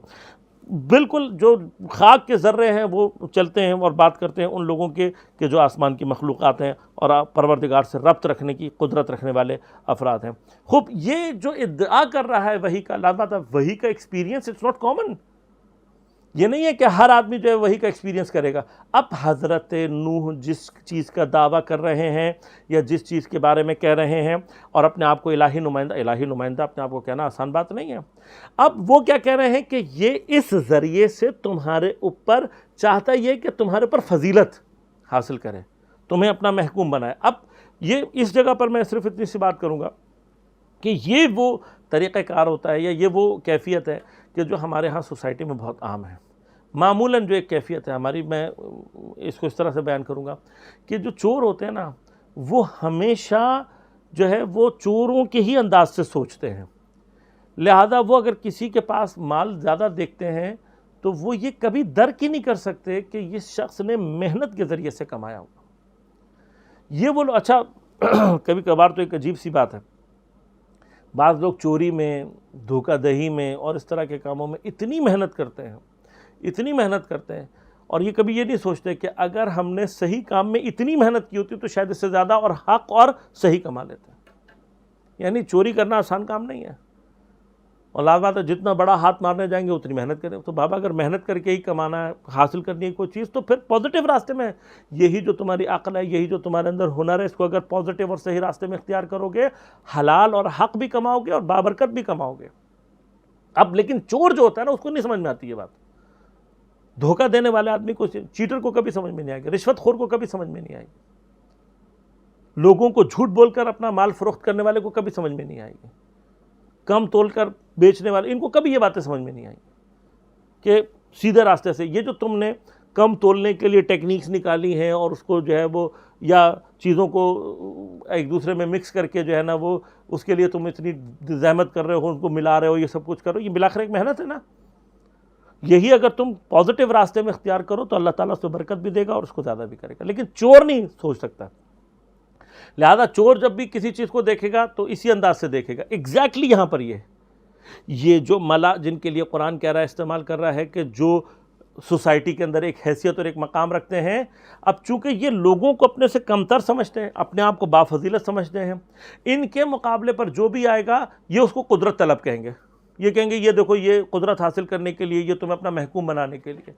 بالکل جو خاک کے ذرے ہیں وہ چلتے ہیں اور بات کرتے ہیں ان لوگوں کے کہ جو آسمان کی مخلوقات ہیں اور پروردگار سے ربط رکھنے کی قدرت رکھنے والے افراد ہیں۔ خوب یہ جو ادعا کر رہا ہے وحی کا، لازمات ہے وحی کا ایکسپیرینس اٹس ناٹ کامن، یہ نہیں ہے کہ ہر آدمی جو ہے وہی کا ایکسپیرینس کرے گا. اب حضرت نوح جس چیز کا دعویٰ کر رہے ہیں یا جس چیز کے بارے میں کہہ رہے ہیں اور اپنے آپ کو الہی نمائندہ اپنے آپ کو کہنا آسان بات نہیں ہے. اب وہ کیا کہہ رہے ہیں کہ یہ اس ذریعے سے تمہارے اوپر چاہتا یہ کہ تمہارے اوپر فضیلت حاصل کرے، تمہیں اپنا محکوم بنائے. اب یہ اس جگہ پر میں صرف اتنی سی بات کروں گا کہ یہ وہ طریقہ کار ہوتا ہے یا یہ وہ کیفیت ہے کہ جو ہمارے ہاں سوسائٹی میں بہت عام ہے. معمولاً جو ایک کیفیت ہے ہماری، میں اس کو اس طرح سے بیان کروں گا کہ جو چور ہوتے ہیں نا وہ ہمیشہ جو ہے وہ چوروں کے ہی انداز سے سوچتے ہیں. لہذا وہ اگر کسی کے پاس مال زیادہ دیکھتے ہیں تو وہ یہ کبھی درک ہی نہیں کر سکتے کہ اس شخص نے محنت کے ذریعے سے کمایا ہوگا. یہ وہ لوگ اچھا کبھی کبھار تو ایک عجیب سی بات ہے، بعض لوگ چوری میں، دھوکہ دہی میں اور اس طرح کے کاموں میں اتنی محنت کرتے ہیں اور یہ کبھی یہ نہیں سوچتے کہ اگر ہم نے صحیح کام میں اتنی محنت کی ہوتی تو شاید اس سے زیادہ اور حق اور صحیح کما لیتے ہیں. یعنی چوری کرنا آسان کام نہیں ہے، اور لازم بات ہے جتنا بڑا ہاتھ مارنے جائیں گے اتنی محنت کریں. تو بابا اگر محنت کر کے ہی کمانا ہے، حاصل کرنی ہے کوئی چیز، تو پھر پازیٹیو راستے میں یہی جو تمہاری عقل ہے، یہی جو تمہارے اندر ہنر ہے، اس کو اگر پازیٹیو اور صحیح راستے میں اختیار کرو گے، حلال اور حق بھی کماؤ گے اور بابرکت بھی کماؤ گے. اب لیکن چور جو ہوتا ہے نا اس کو نہیں سمجھ میں آتی یہ بات. دھوکہ دینے والے آدمی کو، چیٹر کو کبھی سمجھ میں نہیں آئے گی، رشوت خور کو کبھی سمجھ میں نہیں آئے گی، لوگوں کو جھوٹ بول کر اپنا مال فروخت کرنے والے کو کبھی سمجھ میں نہیں آئے گی، کم تول کر بیچنے والے، ان کو کبھی یہ باتیں سمجھ میں نہیں آئیں کہ سیدھے راستے سے یہ جو تم نے کم تولنے کے لیے ٹیکنیکس نکالی ہیں اور اس کو جو ہے وہ یا چیزوں کو ایک دوسرے میں مکس کر کے جو ہے نا وہ اس کے لیے تم اتنی زحمت کر رہے ہو، ان کو ملا رہے ہو، یہ سب کچھ کر رہے ہو، یہ بالآخر ایک محنت ہے نا. یہی اگر تم پازیٹیو راستے میں اختیار کرو تو اللہ تعالیٰ اس کو برکت بھی دے گا اور اس کو زیادہ بھی کرے گا. لیکن چور نہیں سوچ سکتا. لہذا چور جب بھی کسی چیز کو دیکھے گا تو اسی انداز سے دیکھے گا. ایگزیکٹلی یہاں پر یہ جو ملا جن کے لیے قرآن کہہ رہا ہے، استعمال کر رہا ہے کہ جو سوسائٹی کے اندر ایک حیثیت اور ایک مقام رکھتے ہیں، اب چونکہ یہ لوگوں کو اپنے سے کمتر سمجھتے ہیں، اپنے آپ کو بافضیلت سمجھتے ہیں، ان کے مقابلے پر جو بھی آئے گا یہ اس کو قدرت طلب کہیں گے. یہ کہیں گے یہ دیکھو یہ قدرت حاصل کرنے کے لیے، یہ تمہیں اپنا محکوم بنانے کے لیے.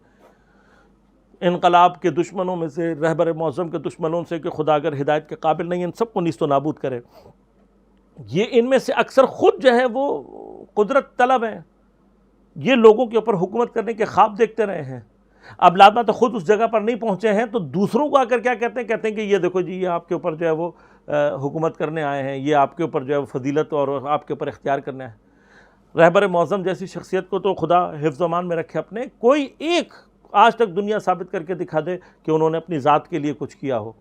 انقلاب کے دشمنوں میں سے، رہبر معظم کے دشمنوں سے کہ خدا اگر ہدایت کے قابل نہیں، ان سب کو نیست و نابود کرے. یہ ان میں سے اکثر خود جو ہے وہ قدرت طلب ہیں، یہ لوگوں کے اوپر حکومت کرنے کے خواب دیکھتے رہے ہیں. اب لازمہ تو خود اس جگہ پر نہیں پہنچے ہیں تو دوسروں کو آ کر کیا کہتے ہیں کہ یہ دیکھو جی یہ آپ کے اوپر جو ہے وہ حکومت کرنے آئے ہیں، یہ آپ کے اوپر جو ہے وہ فضیلت اور آپ کے اوپر اختیار کرنے آئے ہیں. رہبر معظم جیسی شخصیت کو تو خدا حفظ و امان میں رکھے اپنے، کوئی ایک آج تک دنیا ثابت کر کے دکھا دے کہ انہوں نے اپنی ذات کے لیے کچھ کیا ہو.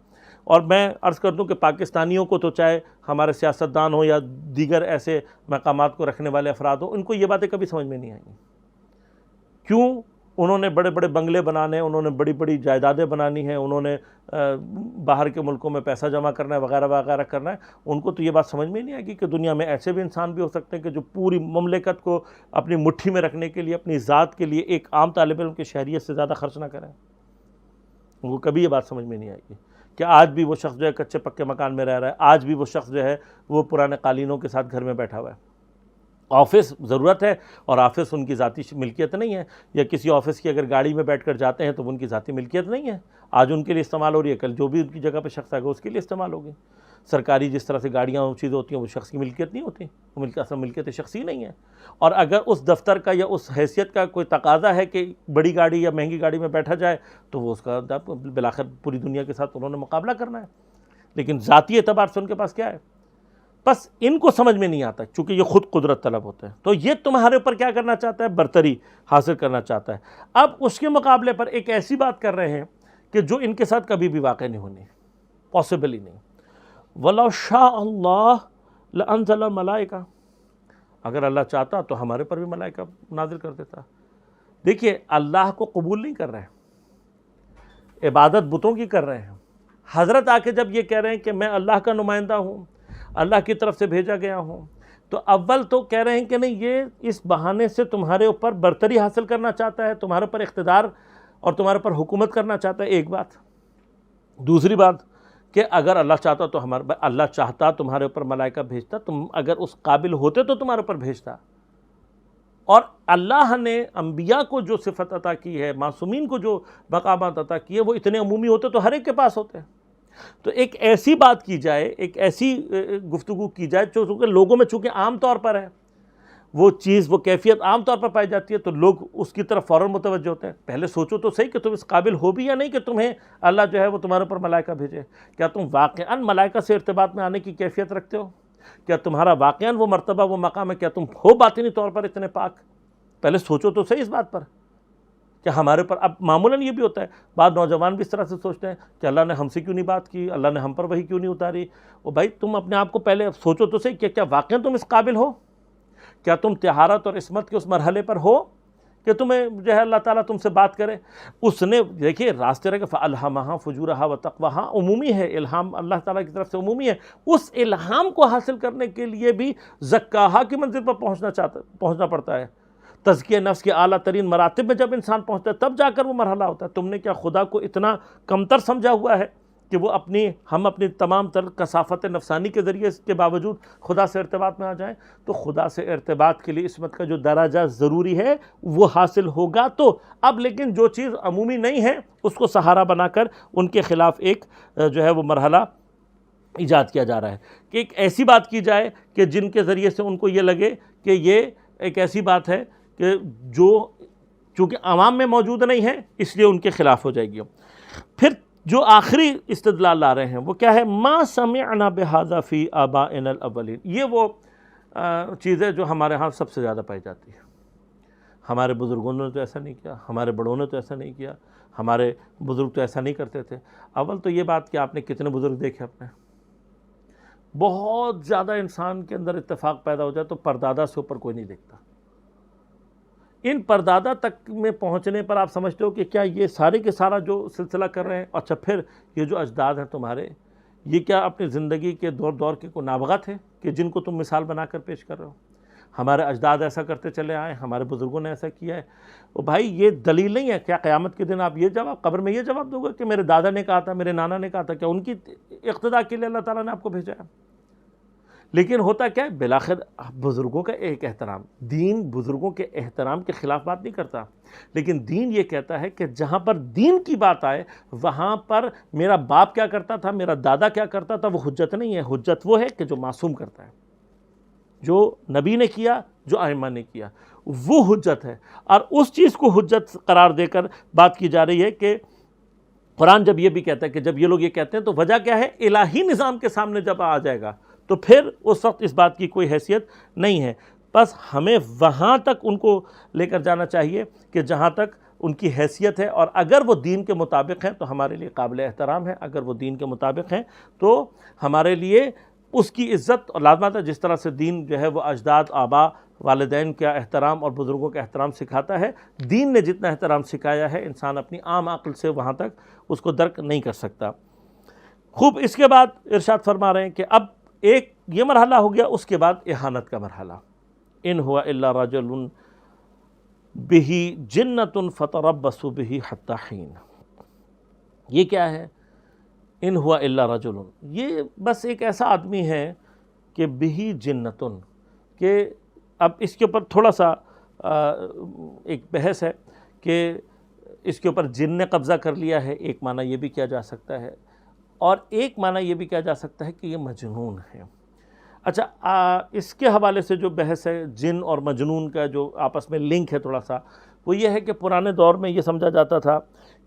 اور میں عرض کر دوں کہ پاکستانیوں کو تو چاہے ہمارے سیاستدان ہوں یا دیگر ایسے مقامات کو رکھنے والے افراد ہوں، ان کو یہ باتیں کبھی سمجھ میں نہیں آئیں گی. کیوں؟ انہوں نے بڑے بڑے بنگلے بنانے، انہوں نے بڑی بڑی جائیدادیں بنانی ہیں، انہوں نے باہر کے ملکوں میں پیسہ جمع کرنا ہے وغیرہ وغیرہ کرنا ہے. ان کو تو یہ بات سمجھ میں نہیں آئے گی کہ دنیا میں ایسے بھی انسان بھی ہو سکتے ہیں کہ جو پوری مملکت کو اپنی مٹھی میں رکھنے کے لیے، اپنی ذات کے لیے ایک عام طالب علم کی شہریت سے زیادہ خرچ نہ کریں. ان کو کبھی یہ بات سمجھ میں نہیں آئے گی کہ آج بھی وہ شخص جو ہے کچے پکے مکان میں رہ رہا ہے، آج بھی وہ شخص جو ہے وہ پرانے قالینوں کے ساتھ گھر میں بیٹھا ہوا ہے. آفس ضرورت ہے اور آفس ان کی ذاتی ملکیت نہیں ہے، یا کسی آفس کی اگر گاڑی میں بیٹھ کر جاتے ہیں تو وہ ان کی ذاتی ملکیت نہیں ہے. آج ان کے لیے استعمال ہو رہی ہے، کل جو بھی ان کی جگہ پہ شخص آئے گا اس کے لیے استعمال ہوگی. سرکاری جس طرح سے گاڑیاں اور چیزیں ہوتی ہیں وہ شخص کی ملکیت نہیں ہوتی، وہ اصل ملکیت شخصی نہیں ہے. اور اگر اس دفتر کا یا اس حیثیت کا کوئی تقاضا ہے کہ بڑی گاڑی یا مہنگی گاڑی میں بیٹھا جائے تو وہ اس کا بالآخر پوری دنیا کے ساتھ انہوں نے مقابلہ کرنا ہے. لیکن ذاتی اعتبار سے ان کے پاس کیا ہے؟ بس ان کو سمجھ میں نہیں آتا چونکہ یہ خود قدرت طلب ہوتے ہیں. تو یہ تمہارے اوپر کیا کرنا چاہتا ہے؟ برتری حاصل کرنا چاہتا ہے. اب اس کے مقابلے پر ایک ایسی بات کر رہے ہیں کہ جو ان کے ساتھ کبھی بھی واقع نہیں ہونی، پاسبل ہی نہیں. وَلَوْ شَاءَ اللَّهُ لَأَنزَلَ الْمَلَائِكَةَ، اگر اللہ چاہتا تو ہمارے پر بھی ملائکہ نازل کر دیتا. دیکھیے اللہ کو قبول نہیں کر رہے ہیں، عبادت بتوں کی کر رہے ہیں. حضرت آ کے جب یہ کہہ رہے ہیں کہ میں اللہ کا نمائندہ ہوں، اللہ کی طرف سے بھیجا گیا ہوں، تو اول تو کہہ رہے ہیں کہ نہیں یہ اس بہانے سے تمہارے اوپر برتری حاصل کرنا چاہتا ہے، تمہارے اوپر اقتدار اور تمہارے اوپر حکومت کرنا چاہتا ہے. ایک بات. دوسری بات کہ اگر اللہ چاہتا تو اللہ چاہتا تمہارے اوپر ملائکہ بھیجتا، تم اگر اس قابل ہوتے تو تمہارے اوپر بھیجتا. اور اللہ نے انبیاء کو جو صفت عطا کی ہے، معصومین کو جو مقامات عطا کی ہے، وہ اتنے عمومی ہوتے تو ہر ایک کے پاس ہوتے ہیں۔ تو ایک ایسی بات کی جائے، ایک ایسی گفتگو کی جائے جو چونکہ لوگوں میں چونکہ عام طور پر ہے، وہ چیز، وہ کیفیت عام طور پر پائی جاتی ہے، تو لوگ اس کی طرف فوراً متوجہ ہوتے ہیں۔ پہلے سوچو تو صحیح کہ تم اس قابل ہو بھی یا نہیں کہ تمہیں اللہ جو ہے وہ تمہارے اوپر ملائکہ بھیجے۔ کیا تم واقعاً ملائکہ سے ارتباط میں آنے کی کیفیت رکھتے ہو؟ کیا تمہارا واقعاً وہ مرتبہ، وہ مقام ہے؟ کیا تم ہو باطنی طور پر اتنے پاک؟ پہلے سوچو تو صحیح اس بات پر کہ ہمارے پر اب معمولاً یہ بھی ہوتا ہے، بعض نوجوان بھی اس طرح سے سوچتے ہیں کہ اللہ نے ہم سے کیوں نہیں بات کی، اللہ نے ہم پر وحی کیوں نہیں اتاری۔ وہ بھائی تم اپنے آپ کو پہلے سوچو تو صحیح کہ کیا واقعاً تم اس قابل ہو؟ کیا تم طہارت اور عصمت کے اس مرحلے پر ہو کہ تمہیں جو ہے اللہ تعالیٰ تم سے بات کرے؟ اس نے دیکھیے راستے رکھے، فَأَلْهَمَهَا فُجُورَهَا وَتَقْوَاهَا، عمومی ہے الہام، اللہ تعالیٰ کی طرف سے عمومی ہے۔ اس الہام کو حاصل کرنے کے لیے بھی زکاہا کی منزل پر پہنچنا پڑتا ہے۔ تزکیہ نفس کے اعلیٰ ترین مراتب میں جب انسان پہنچتا ہے تب جا کر وہ مرحلہ ہوتا ہے۔ تم نے کیا خدا کو اتنا کمتر سمجھا ہوا ہے کہ وہ ہم اپنی تمام تر کثافت نفسانی کے ذریعے کے باوجود خدا سے ارتباط میں آ جائیں؟ تو خدا سے ارتباط کے لیے عصمت کا جو درجہ ضروری ہے وہ حاصل ہوگا۔ تو اب لیکن جو چیز عمومی نہیں ہے اس کو سہارا بنا کر ان کے خلاف ایک جو ہے وہ مرحلہ ایجاد کیا جا رہا ہے کہ ایک ایسی بات کی جائے کہ جن کے ذریعے سے ان کو یہ لگے کہ یہ ایک ایسی بات ہے کہ جو چونکہ عوام میں موجود نہیں ہے اس لیے ان کے خلاف ہو جائے گی۔ پھر جو آخری استدلال لا رہے ہیں وہ کیا ہے؟ ما سمعنا بہذا فی آبائنا الاولین۔ یہ وہ چیز ہے جو ہمارے ہاں سب سے زیادہ پائی جاتی ہے۔ ہمارے بزرگوں نے تو ایسا نہیں کیا، ہمارے بڑوں نے تو ایسا نہیں کیا، ہمارے بزرگ تو ایسا نہیں کرتے تھے۔ اول تو یہ بات کہ آپ نے کتنے بزرگ دیکھے اپنے؟ بہت زیادہ انسان کے اندر اتفاق پیدا ہو جائے تو پردادا سے اوپر کوئی نہیں دیکھتا۔ ان پردادا تک میں پہنچنے پر آپ سمجھتے ہو کہ کیا یہ سارے کے سارا جو سلسلہ کر رہے ہیں، اچھا پھر یہ جو اجداد ہیں تمہارے، یہ کیا اپنی زندگی کے دور کے کوئی نابغہ تھے کہ جن کو تم مثال بنا کر پیش کر رہے ہو؟ ہمارے اجداد ایسا کرتے چلے آئے، ہمارے بزرگوں نے ایسا کیا ہے۔ وہ بھائی یہ دلیل نہیں ہے۔ کیا قیامت کے دن آپ یہ جواب، قبر میں یہ جواب دو گے کہ میرے دادا نے کہا تھا، میرے نانا نے کہا تھا؟ کیا ان کی اقتداء کے لیے اللہ تعالیٰ نے آپ کو بھیجا ہے؟ لیکن ہوتا کیا ہے، بالآخر بزرگوں کا ایک احترام، دین بزرگوں کے احترام کے خلاف بات نہیں کرتا، لیکن دین یہ کہتا ہے کہ جہاں پر دین کی بات آئے وہاں پر میرا باپ کیا کرتا تھا، میرا دادا کیا کرتا تھا، وہ حجت نہیں ہے۔ حجت وہ ہے کہ جو معصوم کرتا ہے، جو نبی نے کیا، جو ائمہ نے کیا، وہ حجت ہے۔ اور اس چیز کو حجت قرار دے کر بات کی جا رہی ہے کہ قرآن جب یہ بھی کہتا ہے کہ جب یہ لوگ یہ کہتے ہیں تو وجہ کیا ہے؟ الہی نظام کے سامنے جب آ جائے گا تو پھر اس وقت اس بات کی کوئی حیثیت نہیں ہے۔ بس ہمیں وہاں تک ان کو لے کر جانا چاہیے کہ جہاں تک ان کی حیثیت ہے، اور اگر وہ دین کے مطابق ہیں تو ہمارے لیے قابل احترام ہے، اگر وہ دین کے مطابق ہیں تو ہمارے لیے اس کی عزت اور لازمات ہے۔ جس طرح سے دین جو ہے وہ اجداد، آبا، والدین کا احترام اور بزرگوں کا احترام سکھاتا ہے، دین نے جتنا احترام سکھایا ہے انسان اپنی عام عقل سے وہاں تک اس کو درک نہیں کر سکتا۔ خوب، اس کے بعد ارشاد فرما رہے ہیں کہ اب ایک یہ مرحلہ ہو گیا، اس کے بعد اہانت کا مرحلہ۔ ان ہوا الا رجل بہ جنۃ فتربصوا بہ حتی حین۔ یہ کیا ہے؟ ان ہوا الا رجل، یہ بس ایک ایسا آدمی ہے کہ بہ جنۃ، کہ اب اس کے اوپر تھوڑا سا ایک بحث ہے کہ اس کے اوپر جن نے قبضہ کر لیا ہے، ایک معنی یہ بھی کیا جا سکتا ہے، اور ایک معنی یہ بھی کیا جا سکتا ہے کہ یہ مجنون ہے۔ اچھا، اس کے حوالے سے جو بحث ہے جن اور مجنون کا جو آپس میں لنک ہے تھوڑا سا، وہ یہ ہے کہ پرانے دور میں یہ سمجھا جاتا تھا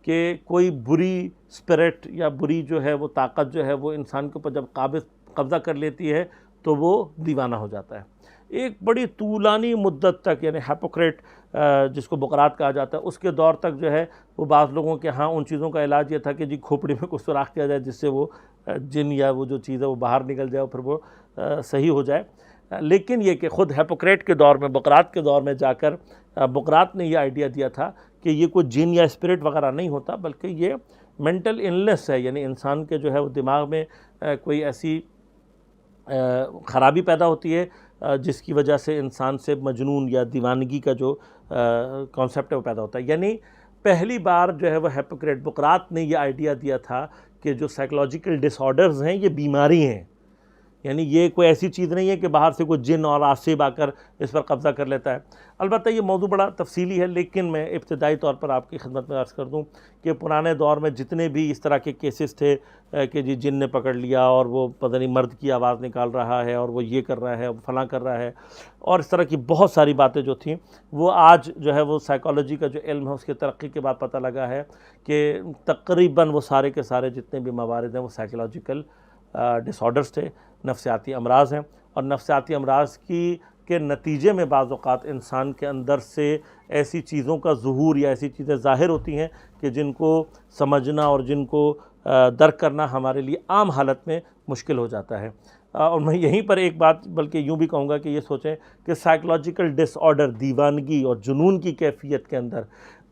کہ کوئی بری اسپرٹ یا بری جو ہے وہ طاقت جو ہے وہ انسان کے اوپر جب قبضہ کر لیتی ہے تو وہ دیوانہ ہو جاتا ہے۔ ایک بڑی طولانی مدت تک، یعنی ہیپوکریٹ جس کو بقرات کہا جاتا ہے، اس کے دور تک جو ہے وہ بعض لوگوں کے ہاں ان چیزوں کا علاج یہ تھا کہ جی کھوپڑی میں کچھ سوراخ کیا جائے جس سے وہ جن یا وہ جو چیز ہے وہ باہر نکل جائے اور پھر وہ صحیح ہو جائے۔ لیکن یہ کہ خود ہیپوکریٹ کے دور میں، بقرات کے دور میں جا کر بقرات نے یہ آئیڈیا دیا تھا کہ یہ کوئی جن یا اسپرٹ وغیرہ نہیں ہوتا، بلکہ یہ مینٹل النس ہے، یعنی انسان کے جو ہے وہ دماغ میں کوئی ایسی خرابی پیدا ہوتی ہے جس کی وجہ سے انسان سے مجنون یا دیوانگی کا جو کانسیپٹ ہے وہ پیدا ہوتا ہے۔ یعنی پہلی بار جو ہے وہ یعنی یہ کوئی ایسی چیز نہیں ہے کہ باہر سے کوئی جن اور آصب آ کر اس پر قبضہ کر لیتا ہے۔ البتہ یہ موضوع بڑا تفصیلی ہے، لیکن میں ابتدائی طور پر آپ کی خدمت میں عرض کر دوں کہ پرانے دور میں جتنے بھی اس طرح کے کیسز تھے کہ جی جن نے پکڑ لیا اور وہ پتہ نہیں مرد کی آواز نکال رہا ہے اور وہ یہ کر رہا ہے، فلاں کر رہا ہے، اور اس طرح کی بہت ساری باتیں جو تھیں، وہ آج جو ہے وہ سائیکالوجی کا جو علم ہے اس کی ترقی کے بعد پتہ لگا ہے کہ تقریباً وہ سارے کے سارے جتنے بھی موارد ہیں وہ سائیکولوجیکل ڈس آرڈرز تھے، نفسیاتی امراض ہیں، اور نفسیاتی امراض کے نتیجے میں بعض اوقات انسان کے اندر سے ایسی چیزوں کا ظہور یا ایسی چیزیں ظاہر ہوتی ہیں کہ جن کو سمجھنا اور جن کو درک کرنا ہمارے لیے عام حالت میں مشکل ہو جاتا ہے۔ اور میں یہیں پر ایک بات بلکہ یوں بھی کہوں گا کہ یہ سوچیں کہ سائیکولوجیکل ڈس آرڈر، دیوانگی اور جنون کی کیفیت کے اندر،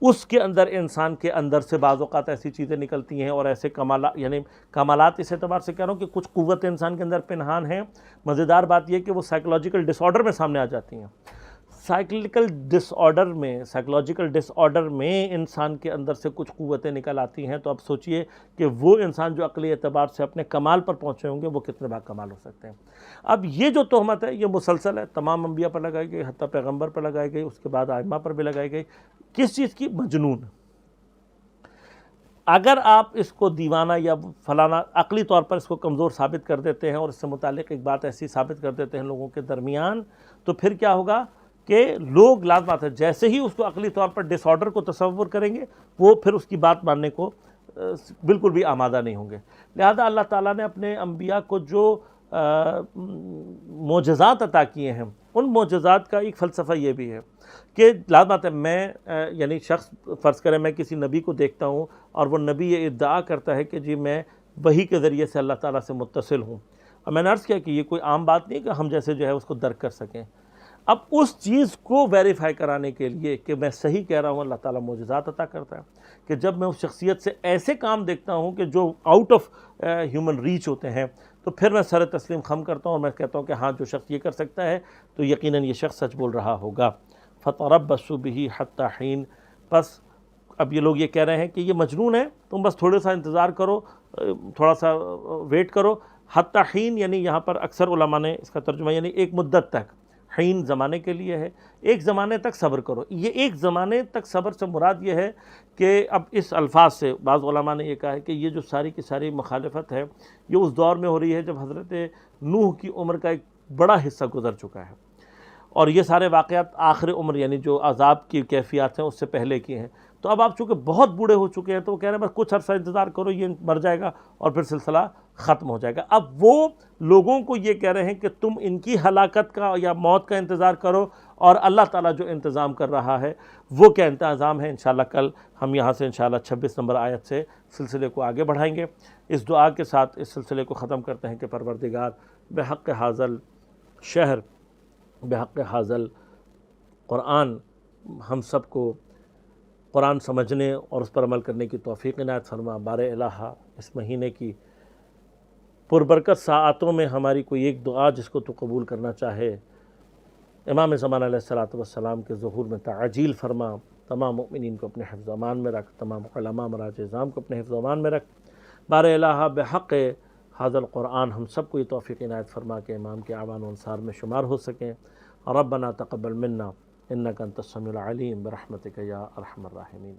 اس کے اندر انسان کے اندر سے بعض اوقات ایسی چیزیں نکلتی ہیں اور ایسے کمالات، یعنی کمالات اس اعتبار سے کہہ رہا ہوں کہ کچھ قوت انسان کے اندر پنہان ہیں۔ مزیدار بات یہ کہ وہ سائیکولوجیکل ڈس آرڈر میں سامنے آ جاتی ہیں۔ سائیکولوجیکل ڈس آرڈر میں انسان کے اندر سے کچھ قوتیں نکل آتی ہیں، تو اب سوچئے کہ وہ انسان جو عقلی اعتبار سے اپنے کمال پر پہنچے ہوں گے وہ کتنے با کمال ہو سکتے ہیں۔ اب یہ جو تہمت ہے یہ مسلسل ہے، تمام انبیاء پر لگائی گئی، حتیٰ پیغمبر پر لگائی گئی، اس کے بعد ائمہ پر بھی لگائی گئی۔ کس چیز کی؟ مجنون۔ اگر آپ اس کو دیوانہ یا فلانا عقلی طور پر اس کو کمزور ثابت کر دیتے ہیں اور اس سے متعلق ایک بات ایسی ثابت کر دیتے ہیں لوگوں کے درمیان، تو پھر کیا ہوگا کہ لوگ لازمات ہے جیسے ہی اس کو عقلی طور پر ڈس آرڈر کو تصور کریں گے وہ پھر اس کی بات ماننے کو بالکل بھی آمادہ نہیں ہوں گے۔ لہذا اللہ تعالیٰ نے اپنے انبیاء کو جو معجزات عطا کیے ہیں، ان معجزات کا ایک فلسفہ یہ بھی ہے کہ لازمات ہے میں یعنی شخص فرض کریں میں کسی نبی کو دیکھتا ہوں اور وہ نبی یہ ادعا کرتا ہے کہ جی میں وحی کے ذریعے سے اللہ تعالیٰ سے متصل ہوں، اور میں نے عرض کیا کہ یہ کوئی عام بات نہیں کہ ہم جیسے جو ہے اس کو درک کر سکیں۔ اب اس چیز کو ویریفائی کرانے کے لیے کہ میں صحیح کہہ رہا ہوں، اللہ تعالیٰ معجزات عطا کرتا ہے کہ جب میں اس شخصیت سے ایسے کام دیکھتا ہوں کہ جو آؤٹ آف ہیومن ریچ ہوتے ہیں، تو پھر میں سر تسلیم خم کرتا ہوں اور میں کہتا ہوں کہ ہاں جو شخص یہ کر سکتا ہے تو یقیناً یہ شخص سچ بول رہا ہوگا۔ فَتَرَبَّصُوا بِهِ حَتَّى حِينٍ، بس اب یہ لوگ یہ کہہ رہے ہیں کہ یہ مجنون ہے، تم بس تھوڑا سا انتظار کرو، تھوڑا سا ویٹ کرو۔ حَتَّى حِين یعنی یہاں پر اکثر علماء نے اس کا ترجمہ یعنی ایک مدت تک، حین زمانے کے لیے ہے، ایک زمانے تک صبر کرو۔ یہ ایک زمانے تک صبر سے مراد یہ ہے کہ اب اس الفاظ سے بعض علماء نے یہ کہا ہے کہ یہ جو ساری کی ساری مخالفت ہے یہ اس دور میں ہو رہی ہے جب حضرت نوح کی عمر کا ایک بڑا حصہ گزر چکا ہے، اور یہ سارے واقعات آخر عمر یعنی جو عذاب کی کیفیات ہیں اس سے پہلے کی ہیں۔ تو اب آپ چونکہ بہت بوڑھے ہو چکے ہیں تو وہ کہہ رہے ہیں بس کچھ عرصہ انتظار کرو، یہ مر جائے گا اور پھر سلسلہ ختم ہو جائے گا۔ اب وہ لوگوں کو یہ کہہ رہے ہیں کہ تم ان کی ہلاکت کا یا موت کا انتظار کرو، اور اللہ تعالیٰ جو انتظام کر رہا ہے وہ کیا انتظام ہے، انشاءاللہ کل ہم یہاں سے انشاءاللہ 26 نمبر آیت سے سلسلے کو آگے بڑھائیں گے۔ اس دعا کے ساتھ اس سلسلے کو ختم کرتے ہیں کہ پروردگار بحق حاضل شہر، بحق حاضل قرآن، ہم سب کو قرآن سمجھنے اور اس پر عمل کرنے کی توفیق عنایت فرما۔ بار الہ اس مہینے کی پربرکت ساعتوں میں ہماری کوئی ایک دعا جس کو تو قبول کرنا چاہے، امام زمان علیہ السلام کے ظہور میں تعجیل فرما، تمام مؤمنین کو اپنے حفظ و امان میں رکھ، تمام علماء مراجع اعظام کو اپنے حفظ و امان میں رکھ۔ بار الہ بحق حاضر قرآن ہم سب کو یہ توفیق عنایت فرما کہ امام کے اعوان و انصار میں شمار ہو سکیں۔ ربنا تقبل منا انک انت السمیع العلیم برحمتک یا ارحم الراحمین۔